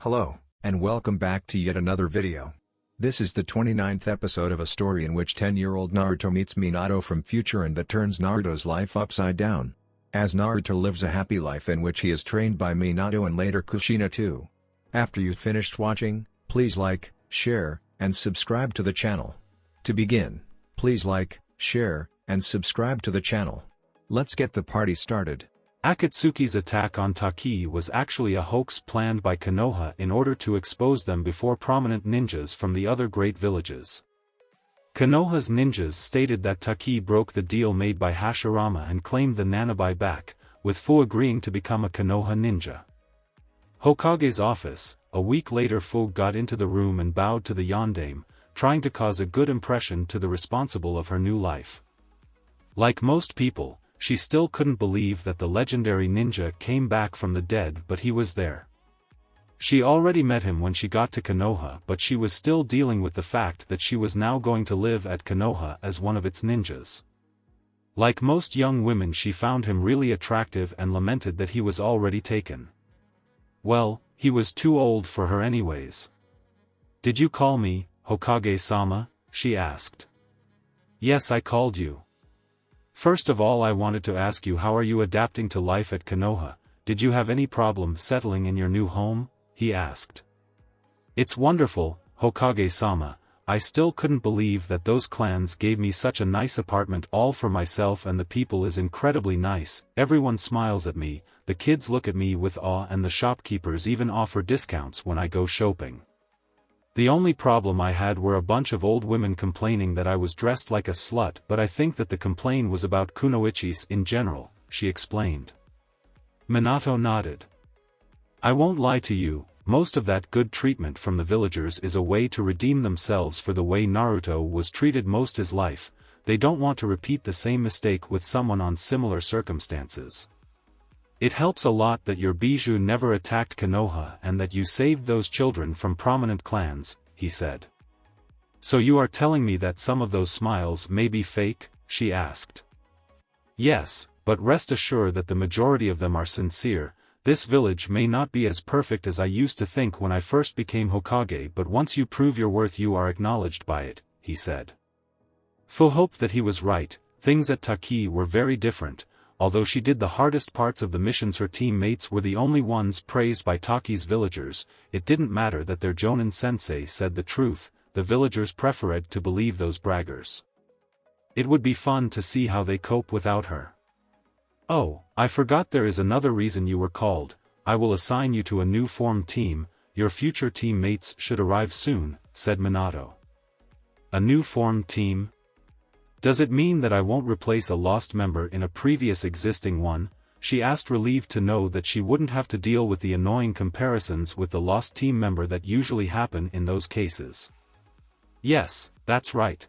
Hello, and welcome back to yet another video. This is the 29th episode of a story in which 10-year-old Naruto meets Minato from future and that turns Naruto's life upside down. As Naruto lives a happy life in which he is trained by Minato and later Kushina too. After you've finished watching, please like, share, and subscribe to the channel. To begin, please like, share, and subscribe to the channel. Let's get the party started. Akatsuki's attack on Taki was actually a hoax planned by Konoha in order to expose them before prominent ninjas from the other great villages. Konoha's ninjas stated that Taki broke the deal made by Hashirama and claimed the Nanabi back, with Fu agreeing to become a Konoha ninja. Hokage's office. A week later, Fu got into the room and bowed to the yondaime, trying to cause a good impression to the responsible of her new life. Like most people, she still couldn't believe that the legendary ninja came back from the dead, but he was there. She already met him when she got to Konoha, but she was still dealing with the fact that she was now going to live at Konoha as one of its ninjas. Like most young women, she found him really attractive and lamented that he was already taken. Well, he was too old for her anyways. "Did you call me, Hokage-sama?" she asked. "Yes, I called you. First of all, I wanted to ask you, how are you adapting to life at Konoha? Did you have any problem settling in your new home?" he asked. "It's wonderful, Hokage-sama. I still couldn't believe that those clans gave me such a nice apartment all for myself, and the people is incredibly nice. Everyone smiles at me, the kids look at me with awe, and the shopkeepers even offer discounts when I go shopping. The only problem I had were a bunch of old women complaining that I was dressed like a slut, but I think that the complaint was about kunoichis in general," she explained. Minato nodded. "I won't lie to you, most of that good treatment from the villagers is a way to redeem themselves for the way Naruto was treated most his life. They don't want to repeat the same mistake with someone on similar circumstances. It helps a lot that your bijou never attacked Konoha and that you saved those children from prominent clans," he said. "So you are telling me that some of those smiles may be fake?" she asked. "Yes, but rest assured that the majority of them are sincere. This village may not be as perfect as I used to think when I first became Hokage, but once you prove your worth you are acknowledged by it," he said. Fu hoped that he was right. Things at Taki were very different. Although she did the hardest parts of the missions, her teammates were the only ones praised by Taki's villagers. It didn't matter that their Jonin sensei said the truth, the villagers preferred to believe those braggers. It would be fun to see how they cope without her. "Oh, I forgot, there is another reason you were called. I will assign you to a new formed team. Your future teammates should arrive soon," said Minato. "A new formed team? Does it mean that I won't replace a lost member in a previous existing one?" she asked, relieved to know that she wouldn't have to deal with the annoying comparisons with the lost team member that usually happen in those cases. "Yes, that's right.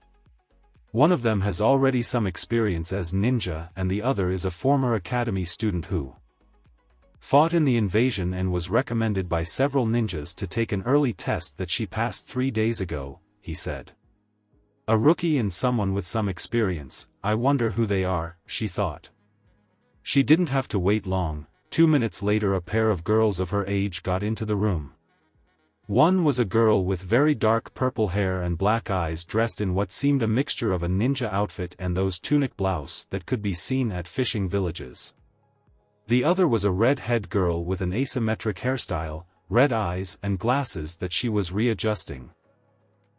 One of them has already some experience as ninja and the other is a former academy student who fought in the invasion and was recommended by several ninjas to take an early test that she passed 3 days ago," he said. "A rookie and someone with some experience. I wonder who they are," she thought. She didn't have to wait long. 2 minutes later, a pair of girls of her age got into the room. One was a girl with very dark purple hair and black eyes, dressed in what seemed a mixture of a ninja outfit and those tunic blouse that could be seen at fishing villages. The other was a red-head girl with an asymmetric hairstyle, red eyes and glasses that she was readjusting.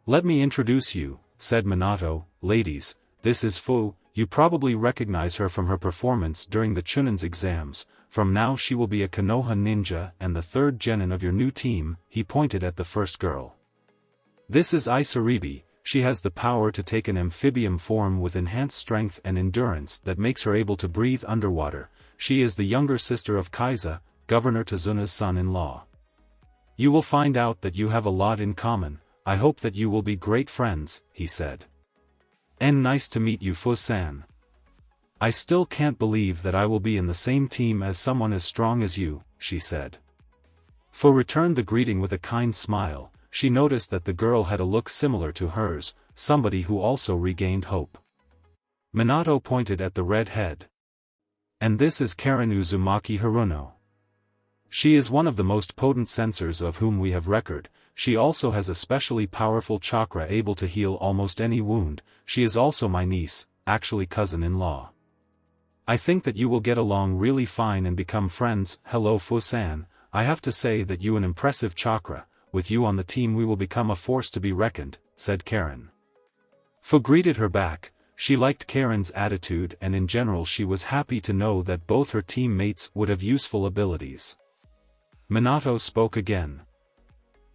"Let me introduce you," said Minato. "Ladies, this is Fu. You probably recognize her from her performance during the Chunin's exams. From now she will be a Konoha ninja and the third genin of your new team," he pointed at the first girl. "This is Isaribi. She has the power to take an amphibian form with enhanced strength and endurance that makes her able to breathe underwater. She is the younger sister of Kaiza, Governor Tazuna's son-in-law. You will find out that you have a lot in common. I hope that you will be great friends," he said. "And nice to meet you, Fu-san. I still can't believe that I will be in the same team as someone as strong as you," she said. Fu returned the greeting with a kind smile. She noticed that the girl had a look similar to hers, somebody who also regained hope. Minato pointed at the red head. "And this is Karen Uzumaki Haruno. She is one of the most potent sensors of whom we have record. She also has a specially powerful chakra able to heal almost any wound. She is also my niece, actually cousin-in-law. I think that you will get along really fine and become friends. Hello Fu-san, I have to say that you an impressive chakra, with you on the team we will become a force to be reckoned, said Karen. Fu greeted her back. She liked Karen's attitude and in general she was happy to know that both her teammates would have useful abilities. Minato spoke again.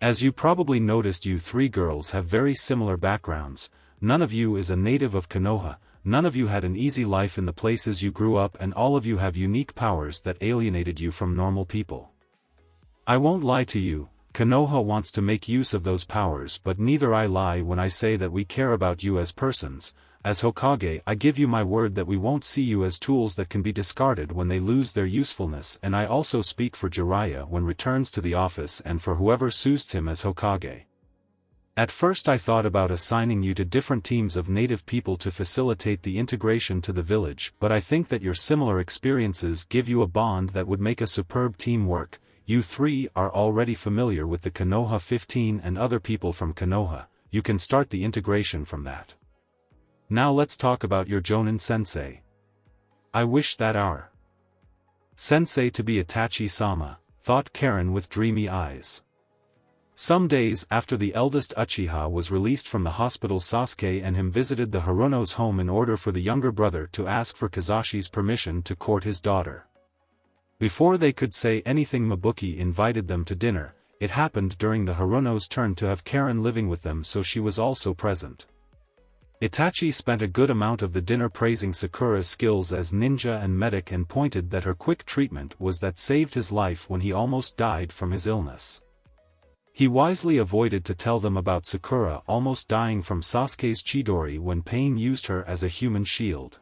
As you probably noticed, you three girls have very similar backgrounds. None of you is a native of Konoha, none of you had an easy life in the places you grew up, and all of you have unique powers that alienated you from normal people. I won't lie to you, Konoha wants to make use of those powers, but neither I lie when I say that we care about you as persons. As Hokage, I give you my word that we won't see you as tools that can be discarded when they lose their usefulness, and I also speak for Jiraiya when returns to the office and for whoever suits him as Hokage. At first I thought about assigning you to different teams of native people to facilitate the integration to the village, but I think that your similar experiences give you a bond that would make a superb team work. You three are already familiar with the Konoha 15 and other people from Konoha. You can start the integration from that. Now let's talk about your Jonin sensei. I wish that our sensei to be Itachi-sama, thought Karen with dreamy eyes. Some days after the eldest Uchiha was released from the hospital, Sasuke and him visited the Haruno's home in order for the younger brother to ask for Kazashi's permission to court his daughter. Before they could say anything, Mabuki invited them to dinner. It happened during the Haruno's turn to have Karen living with them, so she was also present. Itachi spent a good amount of the dinner praising Sakura's skills as ninja and medic and pointed that her quick treatment was that saved his life when he almost died from his illness. He wisely avoided to tell them about Sakura almost dying from Sasuke's Chidori when Pain used her as a human shield.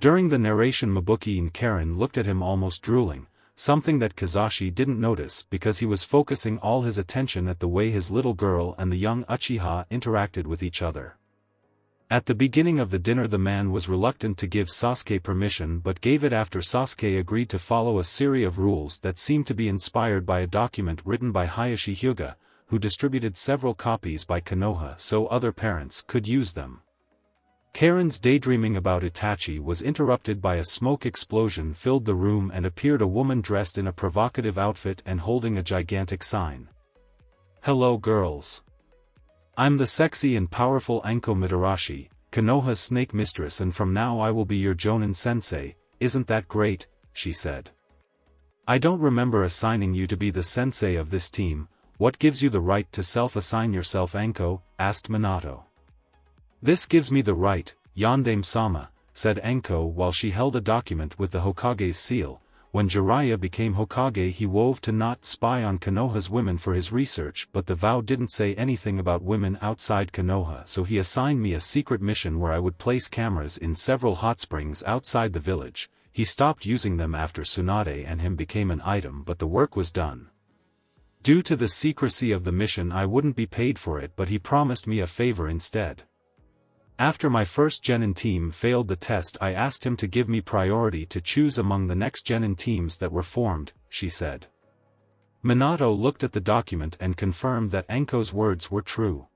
During the narration, Mabuki and Karen looked at him almost drooling, something that Kazashi didn't notice because he was focusing all his attention at the way his little girl and the young Uchiha interacted with each other. At the beginning of the dinner, the man was reluctant to give Sasuke permission but gave it after Sasuke agreed to follow a series of rules that seemed to be inspired by a document written by Hayashi Hyuga, who distributed several copies by Konoha so other parents could use them. Karen's daydreaming about Itachi was interrupted by a smoke explosion filled the room and appeared a woman dressed in a provocative outfit and holding a gigantic sign. Hello girls. I'm the sexy and powerful Anko Mitarashi, Konoha's snake mistress, and from now I will be your Jonin sensei. Isn't that great? She said. I don't remember assigning you to be the sensei of this team. What gives you the right to self-assign yourself, Anko? Asked Minato. This gives me the right, Yondaime-sama, said Anko while she held a document with the Hokage's seal. When Jiraiya became Hokage, he vowed to not spy on Konoha's women for his research, but the vow didn't say anything about women outside Konoha, so he assigned me a secret mission where I would place cameras in several hot springs outside the village. He stopped using them after Tsunade and him became an item, but the work was done. Due to the secrecy of the mission, I wouldn't be paid for it, but he promised me a favor instead. After my first Genin team failed the test, I asked him to give me priority to choose among the next Genin teams that were formed, she said. Minato looked at the document and confirmed that Anko's words were true.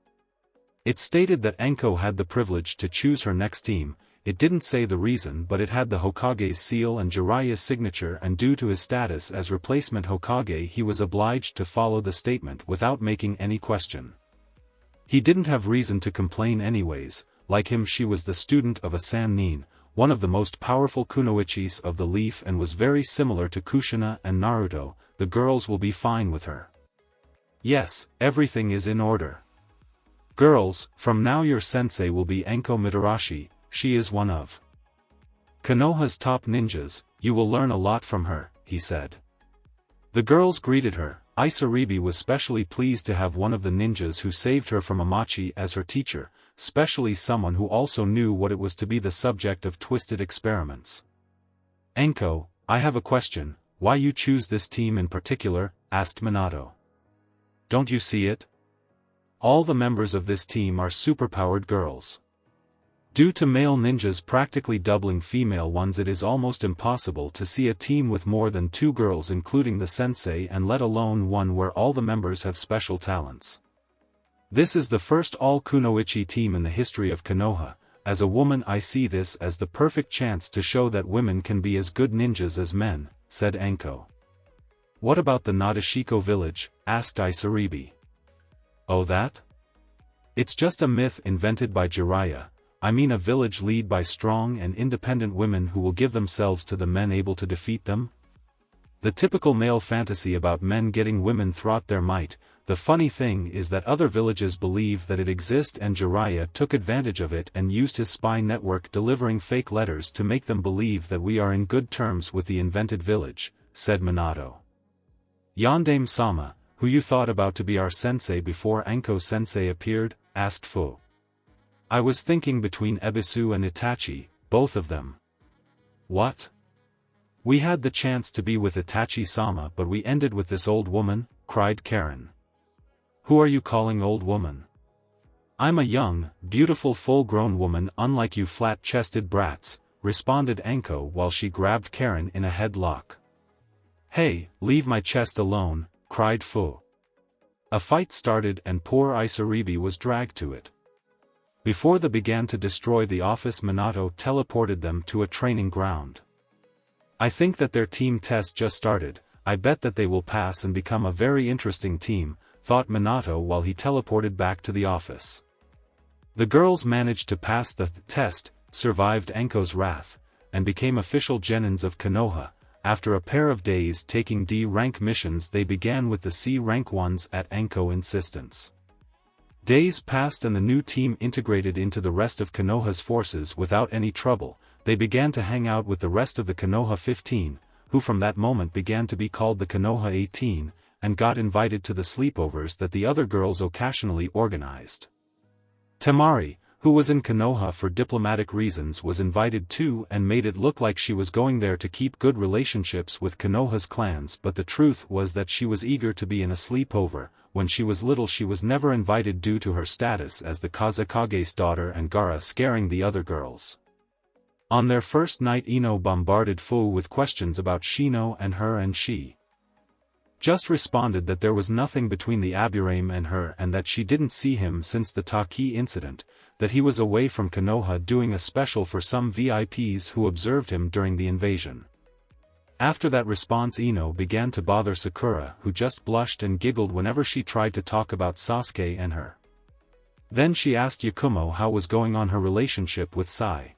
It stated that Anko had the privilege to choose her next team. It didn't say the reason, but it had the Hokage's seal and Jiraiya's signature, and due to his status as replacement Hokage he was obliged to follow the statement without making any question. He didn't have reason to complain anyways. Like him, she was the student of a Sannin, one of the most powerful kunoichis of the leaf, and was very similar to Kushina and Naruto. The girls will be fine with her. Yes, everything is in order. Girls, from now your sensei will be Anko Mitarashi. She is one of Konoha's top ninjas. You will learn a lot from her, he said. The girls greeted her. Isaribi was specially pleased to have one of the ninjas who saved her from Amachi as her teacher, especially someone who also knew what it was to be the subject of twisted experiments. Anko, I have a question. Why you choose this team in particular? Asked Minato. Don't you see it? All the members of this team are superpowered girls. Due to male ninjas practically doubling female ones, it is almost impossible to see a team with more than 2 girls including the sensei, and let alone one where all the members have special talents. This is the first all-kunoichi team in the history of Konoha. As a woman, I see this as the perfect chance to show that women can be as good ninjas as men, said Anko. What about the Nadeshiko village? Asked Isaribi. Oh, that? It's just a myth invented by Jiraiya. I mean a village led by strong and independent women who will give themselves to the men able to defeat them? The typical male fantasy about men getting women throughout their might. The funny thing is that other villages believe that it exists, and Jiraiya took advantage of it and used his spy network delivering fake letters to make them believe that we are in good terms with the invented village, said Minato. Yondaime-sama, who you thought about to be our sensei before Anko-sensei appeared? Asked Fu. I was thinking between Ebisu and Itachi, both of them. What? We had the chance to be with Itachi-sama, but we ended with this old woman, cried Karen. Who are you calling old woman? I'm a young, beautiful full-grown woman unlike you flat-chested brats, responded Anko while she grabbed Karen in a headlock. Hey, leave my chest alone, cried Fu. A fight started and poor Isaribi was dragged to it. Before they began to destroy the office, Minato teleported them to a training ground. I think that their team test just started. I bet that they will pass and become a very interesting team, thought Minato while he teleported back to the office. The girls managed to pass the test, survived Anko's wrath, and became official genins of Konoha. After a pair of days taking D-rank missions, they began with the C-rank ones at Anko's insistence. Days passed and the new team integrated into the rest of Konoha's forces without any trouble. They began to hang out with the rest of the Konoha 15, who from that moment began to be called the Konoha 18, and got invited to the sleepovers that the other girls occasionally organized. Temari, who was in Konoha for diplomatic reasons, was invited too and made it look like she was going there to keep good relationships with Konoha's clans, but the truth was that she was eager to be in a sleepover. When she was little she was never invited due to her status as the Kazekage's daughter and Gaara scaring the other girls. On their first night, Ino bombarded Fu with questions about Shino and her, and she just responded that there was nothing between the Aburame and her and that she didn't see him since the Taki incident, that he was away from Konoha doing a special for some VIPs who observed him during the invasion. After that response, Ino began to bother Sakura, who just blushed and giggled whenever she tried to talk about Sasuke and her. Then she asked Yakumo how was going on her relationship with Sai.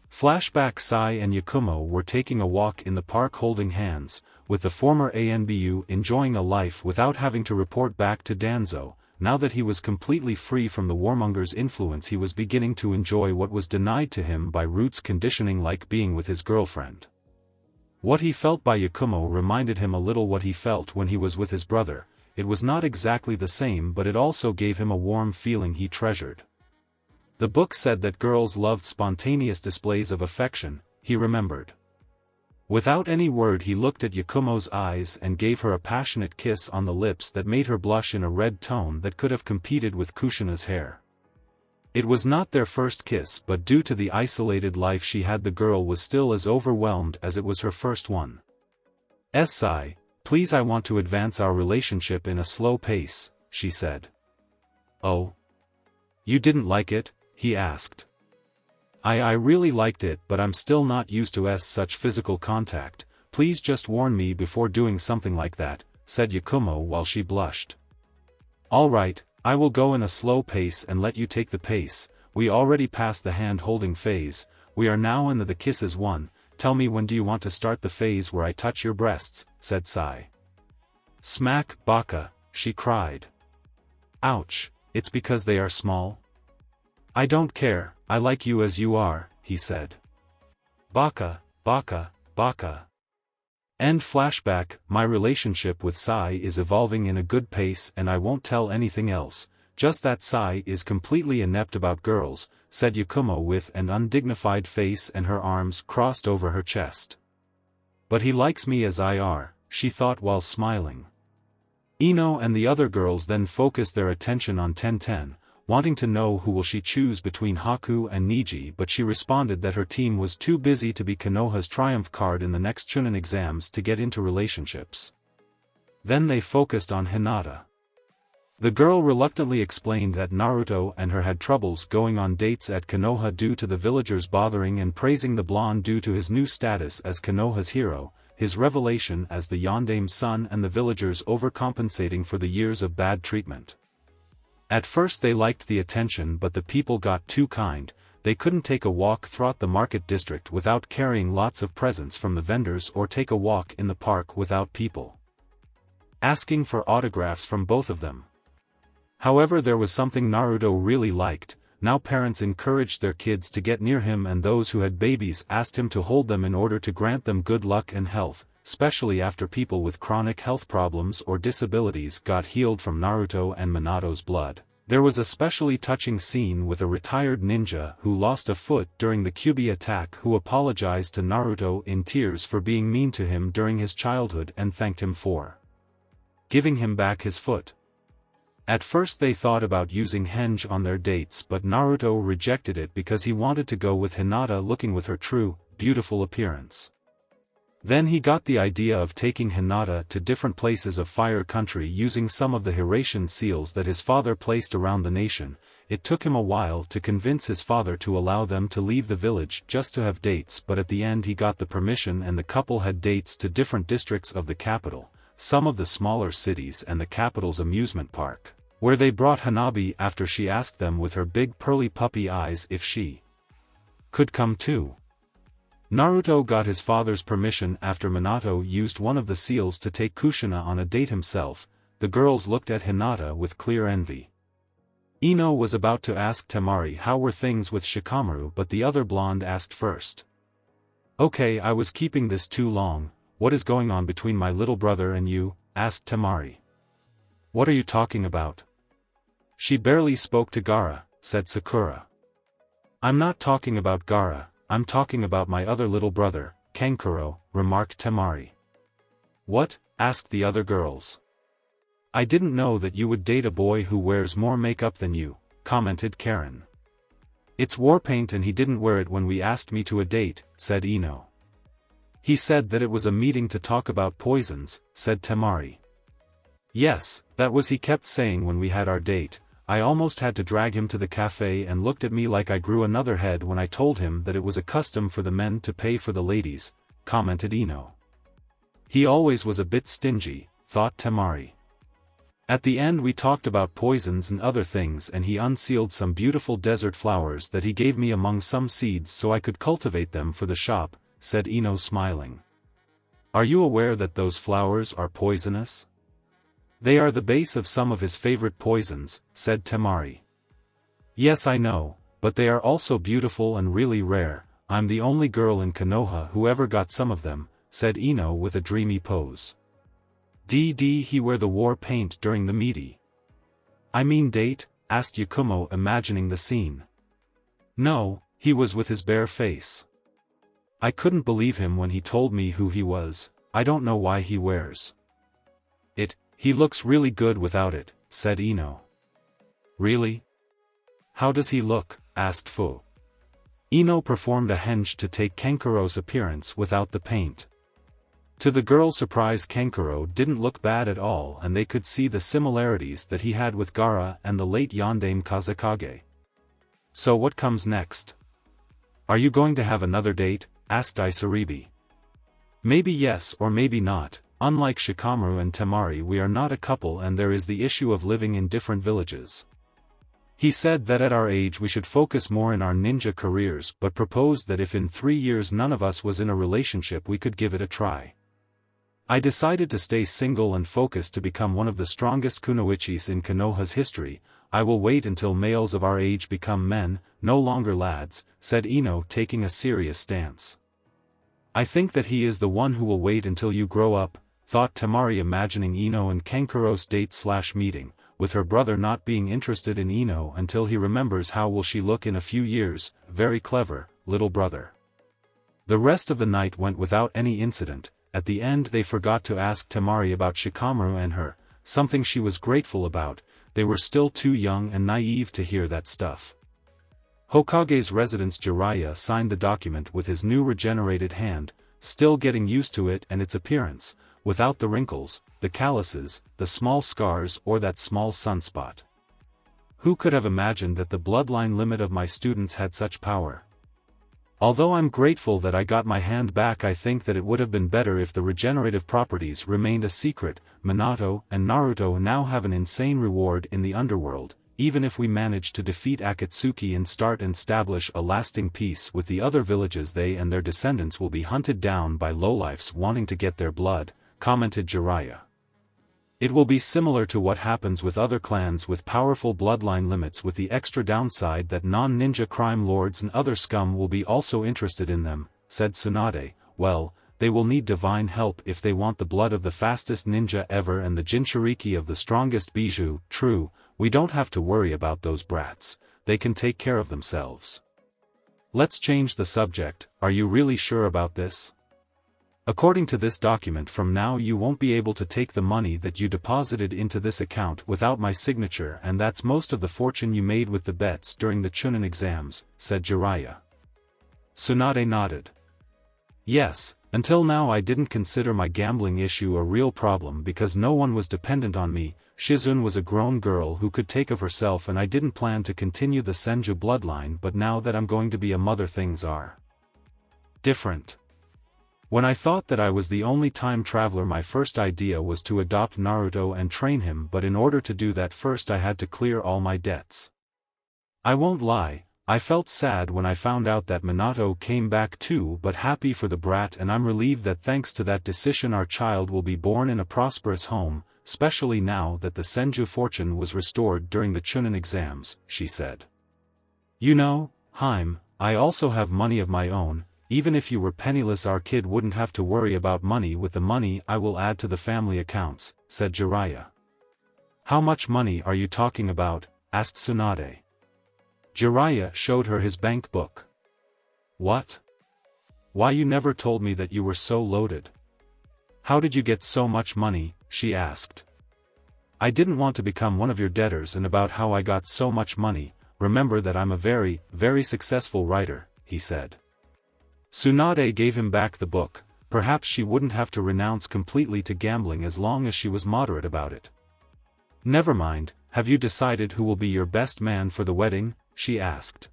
Flashback: Sai and Yakumo were taking a walk in the park holding hands, with the former ANBU enjoying a life without having to report back to Danzo. Now that he was completely free from the warmonger's influence, he was beginning to enjoy what was denied to him by Roots conditioning, like being with his girlfriend. What he felt by Yakumo reminded him a little what he felt when he was with his brother. It was not exactly the same, but it also gave him a warm feeling he treasured. The book said that girls loved spontaneous displays of affection, he remembered. Without any word he looked at Yakumo's eyes and gave her a passionate kiss on the lips that made her blush in a red tone that could have competed with Kushina's hair. It was not their first kiss, but due to the isolated life she had, the girl was still as overwhelmed as it was her first one. Sai, please, I want to advance our relationship in a slow pace, she said. Oh? You didn't like it? He asked. I really liked it, but I'm still not used to such physical contact. Please just warn me before doing something like that, said Yakumo while she blushed. All right, I will go in a slow pace and let you take the pace. We already passed the hand-holding phase, we are now in the kisses one. Tell me, when do you want to start the phase where I touch your breasts, said Sai. Smack, Baka, she cried. Ouch, it's because they are small? I don't care, I like you as you are, he said. Baka, Baka, Baka. End flashback. My relationship with Sai is evolving in a good pace and I won't tell anything else, just that Sai is completely inept about girls, said Yakumo with an undignified face and her arms crossed over her chest. But he likes me as I are, she thought while smiling. Ino and the other girls then focused their attention on Tenten, wanting to know who will she choose between Haku and Niji, but she responded that her team was too busy to be Konoha's triumph card in the next Chunin exams to get into relationships. Then they focused on Hinata. The girl reluctantly explained that Naruto and her had troubles going on dates at Konoha due to the villagers bothering and praising the blonde due to his new status as Konoha's hero, his revelation as the Yondame's son, and the villagers overcompensating for the years of bad treatment. At first they liked the attention, but the people got too kind. They couldn't take a walk throughout the market district without carrying lots of presents from the vendors or take a walk in the park without people asking for autographs from both of them. However, there was something Naruto really liked. Now parents encouraged their kids to get near him, and those who had babies asked him to hold them in order to grant them good luck and health, especially after people with chronic health problems or disabilities got healed from Naruto and Minato's blood. There was a specially touching scene with a retired ninja who lost a foot during the Kyuubi attack, who apologized to Naruto in tears for being mean to him during his childhood and thanked him for giving him back his foot. At first they thought about using henge on their dates, but Naruto rejected it because he wanted to go with Hinata looking with her true, beautiful appearance. Then he got the idea of taking Hinata to different places of Fire Country using some of the Hiratian seals that his father placed around the nation. It took him a while to convince his father to allow them to leave the village just to have dates, but at the end he got the permission and the couple had dates to different districts of the capital, some of the smaller cities and the capital's amusement park, where they brought Hanabi after she asked them with her big pearly puppy eyes if she could come too. Naruto got his father's permission after Minato used one of the seals to take Kushina on a date himself. The girls looked at Hinata with clear envy. Ino was about to ask Temari how were things with Shikamaru, but the other blonde asked first. "Okay, I was keeping this too long. What is going on between my little brother and you?" asked Temari. "What are you talking about?" "She barely spoke to Gaara," said Sakura. "I'm not talking about Gaara, I'm talking about my other little brother, Kankuro," remarked Temari. "What?" asked the other girls. "I didn't know that you would date a boy who wears more makeup than you," commented Karen. "It's war paint and he didn't wear it when we asked me to a date," said Ino. "He said that it was a meeting to talk about poisons," said Temari. "Yes, that was he kept saying when we had our date. I almost had to drag him to the cafe and looked at me like I grew another head when I told him that it was a custom for the men to pay for the ladies," commented Ino. "He always was a bit stingy," thought Temari. "At the end we talked about poisons and other things, and he unsealed some beautiful desert flowers that he gave me among some seeds so I could cultivate them for the shop," said Ino smiling. "Are you aware that those flowers are poisonous?" "They are the base of some of his favorite poisons," said Temari. "Yes, I know, but they are also beautiful and really rare. I'm the only girl in Konoha who ever got some of them," said Ino with a dreamy pose. "Did he wear the war paint during the meeting?" "I mean date?" asked Yakumo, imagining the scene. "No, he was with his bare face. I couldn't believe him when he told me who he was. I don't know why he wears it. He looks really good without it," said Ino. "Really? How does he look?" asked Fu. Ino performed a henge to take Kankuro's appearance without the paint. To the girls' surprise, Kankuro didn't look bad at all, and they could see the similarities that he had with Gaara and the late Yondaime Kazekage. "So what comes next? Are you going to have another date?" asked Isaribi. "Maybe yes or maybe not. Unlike Shikamaru and Temari, we are not a couple, and there is the issue of living in different villages. He said that at our age we should focus more in our ninja careers, but proposed that if in 3 years none of us was in a relationship we could give it a try. I decided to stay single and focus to become one of the strongest kunoichis in Konoha's history. I will wait until males of our age become men, no longer lads," said Ino, taking a serious stance. "I think that he is the one who will wait until you grow up," thought Temari, imagining Ino and Kankuro's date/meeting, with her brother not being interested in Ino until he remembers how will she look in a few years. Very clever, little brother. The rest of the night went without any incident. At the end they forgot to ask Temari about Shikamaru and her, something she was grateful about. They were still too young and naive to hear that stuff. Hokage's residence Jiraiya signed the document with his new regenerated hand, still getting used to it and its appearance, without the wrinkles, the calluses, the small scars or that small sunspot. Who could have imagined that the bloodline limit of my students had such power? Although I'm grateful that I got my hand back, I think that it would have been better if the regenerative properties remained a secret. Minato and Naruto now have an insane reward in the underworld. Even if we manage to defeat Akatsuki and start and establish a lasting peace with the other villages, they and their descendants will be hunted down by lowlifes wanting to get their blood, commented Jiraiya. It will be similar to what happens with other clans with powerful bloodline limits, with the extra downside that non-ninja crime lords and other scum will be also interested in them, said Tsunade. Well, they will need divine help if they want the blood of the fastest ninja ever and the Jinchuriki of the strongest bijou. True, we don't have to worry about those brats, they can take care of themselves. Let's change the subject. Are you really sure about this? According to this document, from now you won't be able to take the money that you deposited into this account without my signature, and that's most of the fortune you made with the bets during the Chunin exams, said Jiraiya. Tsunade nodded. Yes, until now I didn't consider my gambling issue a real problem because no one was dependent on me. Shizune was a grown girl who could take of herself, and I didn't plan to continue the Senju bloodline, but now that I'm going to be a mother, things are different. When I thought that I was the only time traveler, my first idea was to adopt Naruto and train him, but in order to do that first I had to clear all my debts. I won't lie, I felt sad when I found out that Minato came back too, but happy for the brat, and I'm relieved that thanks to that decision our child will be born in a prosperous home, especially now that the Senju fortune was restored during the Chunin exams, she said. You know, Haim, I also have money of my own. Even if you were penniless, our kid wouldn't have to worry about money. With the money I will add to the family accounts, said Jiraiya. How much money are you talking about? Asked Tsunade. Jiraiya showed her his bank book. What? Why, you never told me that you were so loaded. How did you get so much money? She asked. I didn't want to become one of your debtors. And about how I got so much money, remember that I'm a very, very successful writer, he said. Tsunade gave him back the book. Perhaps she wouldn't have to renounce completely to gambling as long as she was moderate about it. Never mind, have you decided who will be your best man for the wedding? She asked.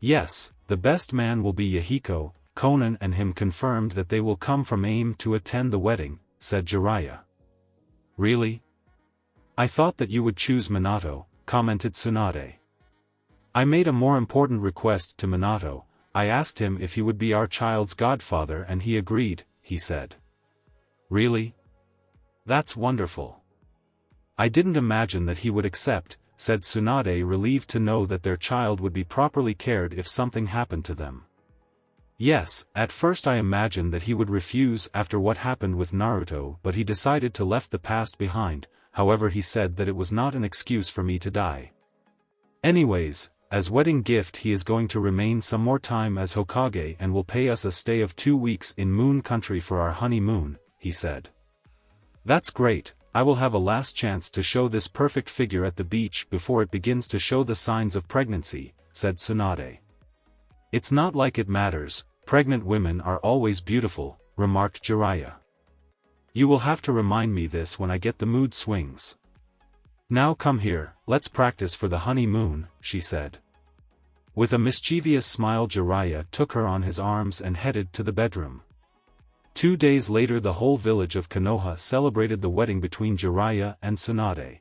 Yes, the best man will be Yahiko. Conan and him confirmed that they will come from AIM to attend the wedding, said Jiraiya. Really? I thought that you would choose Minato, commented Tsunade. I made a more important request to Minato. I asked him if he would be our child's godfather and he agreed, he said. Really? That's wonderful. I didn't imagine that he would accept, said Tsunade, relieved to know that their child would be properly cared if something happened to them. Yes, at first I imagined that he would refuse after what happened with Naruto, but he decided to leave the past behind. However, he said that it was not an excuse for me to die. Anyways, as wedding gift he is going to remain some more time as Hokage and will pay us a stay of 2 weeks in Moon Country for our honeymoon, he said. That's great. I will have a last chance to show this perfect figure at the beach before it begins to show the signs of pregnancy, said Tsunade. It's not like it matters, pregnant women are always beautiful, remarked Jiraiya. You will have to remind me this when I get the mood swings. Now come here, let's practice for the honeymoon, she said. With a mischievous smile, Jiraiya took her on his arms and headed to the bedroom. 2 days later, the whole village of Konoha celebrated the wedding between Jiraiya and Tsunade.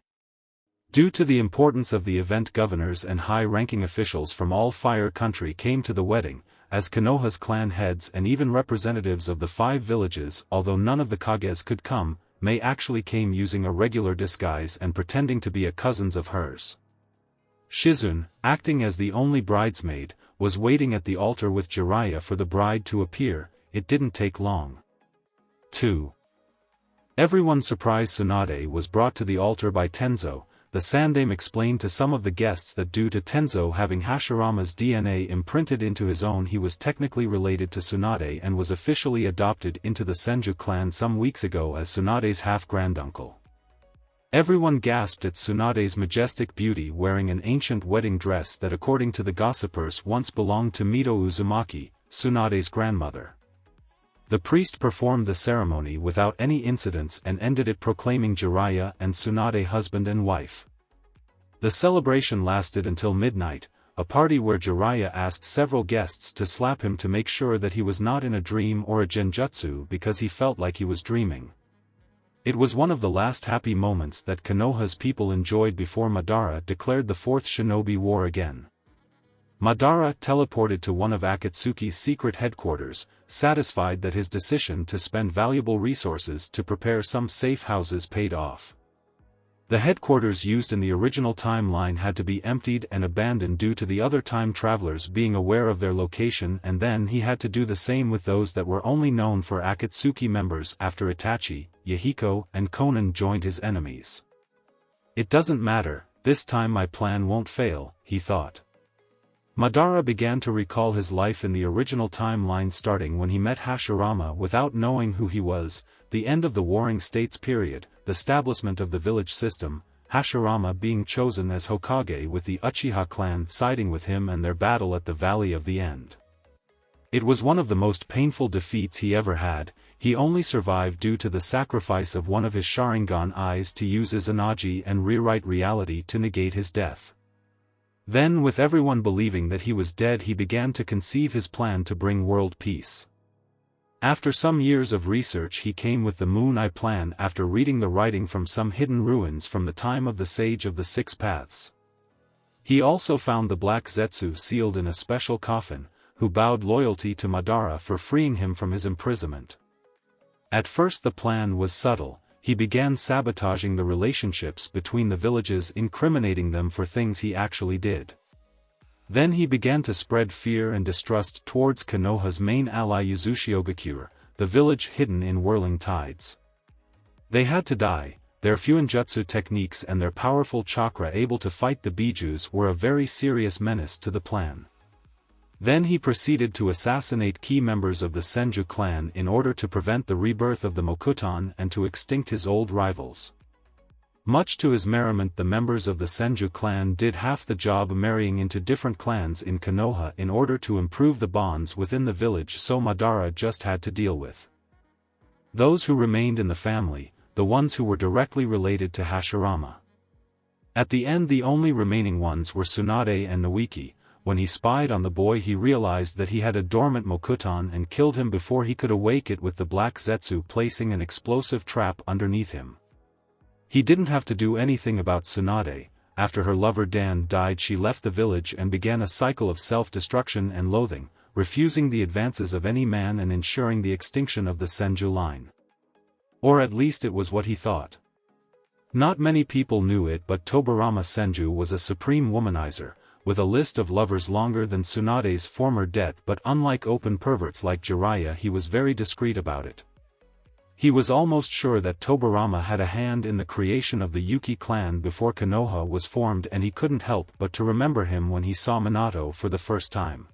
Due to the importance of the event, governors and high-ranking officials from all Fire Country came to the wedding, as Konoha's clan heads and even representatives of the 5 villages. Although none of the Kages could come, Mei actually came using a regular disguise and pretending to be a cousin of hers. Shizune, acting as the only bridesmaid, was waiting at the altar with Jiraiya for the bride to appear. It didn't take long. 2. Everyone surprised. Tsunade was brought to the altar by Tenzo. The Sandaime explained to some of the guests that due to Tenzo having Hashirama's DNA imprinted into his own, he was technically related to Tsunade and was officially adopted into the Senju clan some weeks ago as Tsunade's half-granduncle. Everyone gasped at Tsunade's majestic beauty, wearing an ancient wedding dress that according to the gossipers once belonged to Mito Uzumaki, Tsunade's grandmother. The priest performed the ceremony without any incidents and ended it proclaiming Jiraiya and Tsunade husband and wife. The celebration lasted until midnight, a party where Jiraiya asked several guests to slap him to make sure that he was not in a dream or a genjutsu because he felt like he was dreaming. It was one of the last happy moments that Konoha's people enjoyed before Madara declared the Fourth Shinobi War again. Madara teleported to one of Akatsuki's secret headquarters, satisfied that his decision to spend valuable resources to prepare some safe houses paid off. The headquarters used in the original timeline had to be emptied and abandoned due to the other time travelers being aware of their location, and then he had to do the same with those that were only known for Akatsuki members after Itachi, Yahiko, and Konan joined his enemies. It doesn't matter, this time my plan won't fail, he thought. Madara began to recall his life in the original timeline, starting when he met Hashirama without knowing who he was, the end of the Warring States period, the establishment of the village system, Hashirama being chosen as Hokage with the Uchiha clan siding with him, and their battle at the Valley of the End. It was one of the most painful defeats he ever had. He only survived due to the sacrifice of one of his Sharingan eyes to use Izanagi and rewrite reality to negate his death. Then, with everyone believing that he was dead, he began to conceive his plan to bring world peace. After some years of research, he came with the Moon Eye plan after reading the writing from some hidden ruins from the time of the Sage of the Six Paths. He also found the Black Zetsu sealed in a special coffin, who bowed loyalty to Madara for freeing him from his imprisonment. At first the plan was subtle. He began sabotaging the relationships between the villages, incriminating them for things he actually did. Then he began to spread fear and distrust towards Konoha's main ally Uzushiogakure, the village hidden in whirling tides. They had to die. Their Fuinjutsu techniques and their powerful chakra able to fight the Bijus were a very serious menace to the plan. Then he proceeded to assassinate key members of the Senju clan in order to prevent the rebirth of the Mokuton and to extinct his old rivals. Much to his merriment, the members of the Senju clan did half the job, marrying into different clans in Konoha in order to improve the bonds within the village, so Madara just had to deal with those who remained in the family, the ones who were directly related to Hashirama. At the end, the only remaining ones were Tsunade and Naoki. When he spied on the boy, he realized that he had a dormant Mokuton and killed him before he could awake it with the Black Zetsu, placing an explosive trap underneath him. He didn't have to do anything about Tsunade. After her lover Dan died, she left the village and began a cycle of self-destruction and loathing, refusing the advances of any man and ensuring the extinction of the Senju line. Or at least it was what he thought. Not many people knew it, but Tobirama Senju was a supreme womanizer, with a list of lovers longer than Tsunade's former debt, but unlike open perverts like Jiraiya, he was very discreet about it. He was almost sure that Tobirama had a hand in the creation of the Yuki clan before Konoha was formed, and he couldn't help but to remember him when he saw Minato for the first time.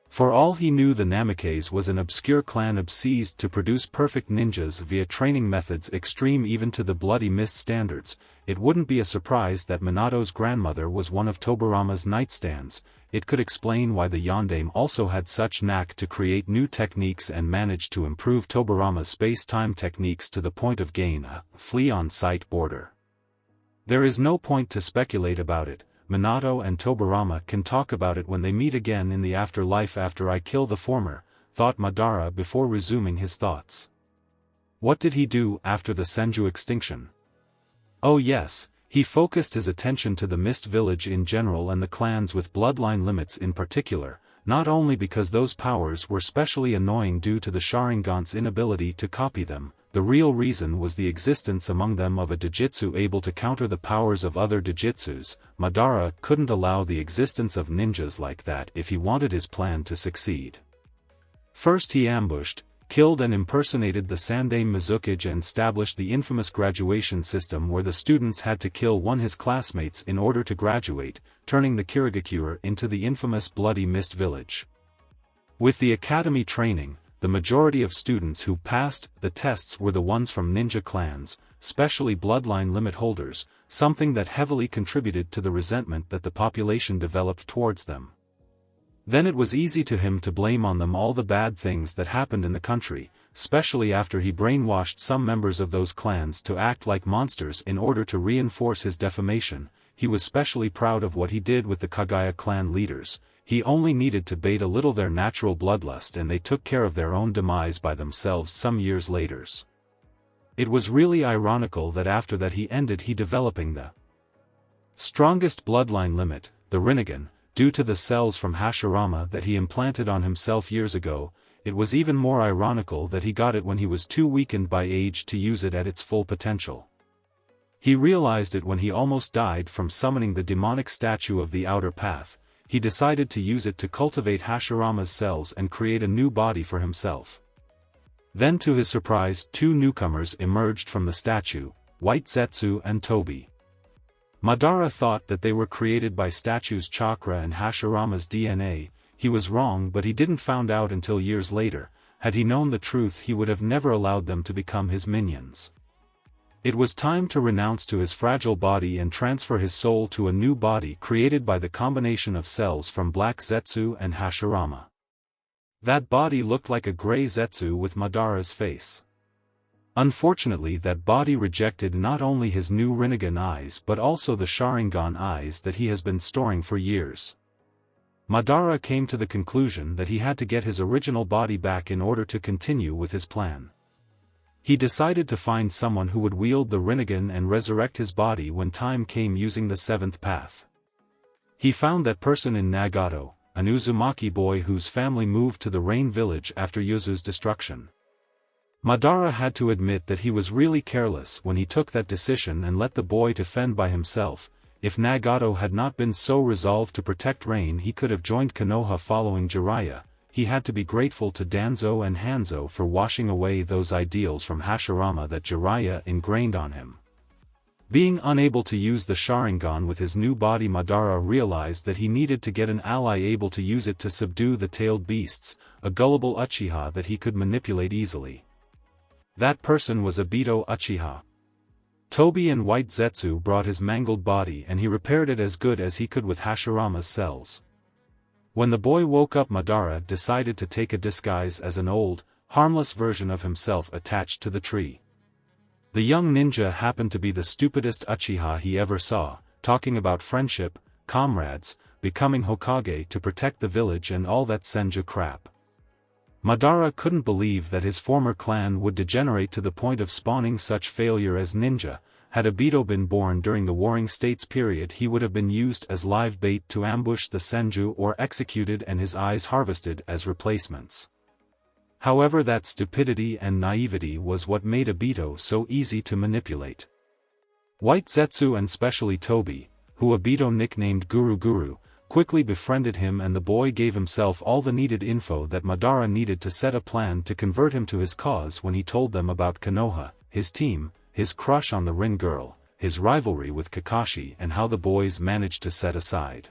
For all he knew, the Namikaze was an obscure clan obsessed to produce perfect ninjas via training methods extreme even to the Bloody Mist standards. It wouldn't be a surprise that Minato's grandmother was one of Tobirama's nightstands. It could explain why the Yondaime also had such knack to create new techniques and managed to improve Tobirama's space-time techniques to the point of gain a flea-on-sight border. There is no point to speculate about it. Minato and Tobirama can talk about it when they meet again in the afterlife after I kill the former, thought Madara before resuming his thoughts. What did he do after the Senju extinction? Oh yes, he focused his attention to the Mist Village in general and the clans with bloodline limits in particular, not only because those powers were specially annoying due to the Sharingan's inability to copy them. The real reason was the existence among them of a Dojutsu able to counter the powers of other Dojutsus. Madara couldn't allow the existence of ninjas like that if he wanted his plan to succeed. First he ambushed, killed and impersonated the Sandaime Mizukage and established the infamous graduation system where the students had to kill one of his classmates in order to graduate, turning the Kirigakure into the infamous Bloody Mist Village. With the academy training, the majority of students who passed the tests were the ones from ninja clans, especially bloodline limit holders, something that heavily contributed to the resentment that the population developed towards them. Then it was easy to him to blame on them all the bad things that happened in the country, especially after he brainwashed some members of those clans to act like monsters in order to reinforce his defamation. He was specially proud of what he did with the Kagaya clan leaders. He only needed to bait a little their natural bloodlust and they took care of their own demise by themselves some years later. It was really ironical that after that he ended developing the strongest bloodline limit, the Rinnegan, due to the cells from Hashirama that he implanted on himself years ago. It was even more ironical that he got it when he was too weakened by age to use it at its full potential. He realized it when he almost died from summoning the demonic statue of the Outer Path. He decided to use it to cultivate Hashirama's cells and create a new body for himself. Then to his surprise, two newcomers emerged from the statue, White Zetsu and Tobi. Madara thought that they were created by statue's chakra and Hashirama's DNA. He was wrong, but he didn't find out until years later. Had he known the truth, he would have never allowed them to become his minions. It was time to renounce to his fragile body and transfer his soul to a new body created by the combination of cells from Black Zetsu and Hashirama. That body looked like a gray Zetsu with Madara's face. Unfortunately, that body rejected not only his new Rinnegan eyes but also the Sharingan eyes that he has been storing for years. Madara came to the conclusion that he had to get his original body back in order to continue with his plan. He decided to find someone who would wield the Rinnegan and resurrect his body when time came using the seventh path. He found that person in Nagato, an Uzumaki boy whose family moved to the Rain Village after Yuzu's destruction. Madara had to admit that he was really careless when he took that decision and let the boy to fend by himself. If Nagato had not been so resolved to protect Rain, he could have joined Konoha following Jiraiya. He had to be grateful to Danzo and Hanzo for washing away those ideals from Hashirama that Jiraiya ingrained on him. Being unable to use the Sharingan with his new body, Madara realized that he needed to get an ally able to use it to subdue the tailed beasts, a gullible Uchiha that he could manipulate easily. That person was Obito Uchiha. Tobi and White Zetsu brought his mangled body and he repaired it as good as he could with Hashirama's cells. When the boy woke up, Madara decided to take a disguise as an old, harmless version of himself attached to the tree. The young ninja happened to be the stupidest Uchiha he ever saw, talking about friendship, comrades, becoming Hokage to protect the village and all that Senju crap. Madara couldn't believe that his former clan would degenerate to the point of spawning such failure as ninja. Had Obito been born during the Warring States period, he would have been used as live bait to ambush the Senju or executed and his eyes harvested as replacements. However, that stupidity and naivety was what made Obito so easy to manipulate. White Zetsu and specially Tobi, who Obito nicknamed Guru Guru, quickly befriended him and the boy gave himself all the needed info that Madara needed to set a plan to convert him to his cause when he told them about Konoha, his team, his crush on the Rin girl, his rivalry with Kakashi and how the boys managed to set aside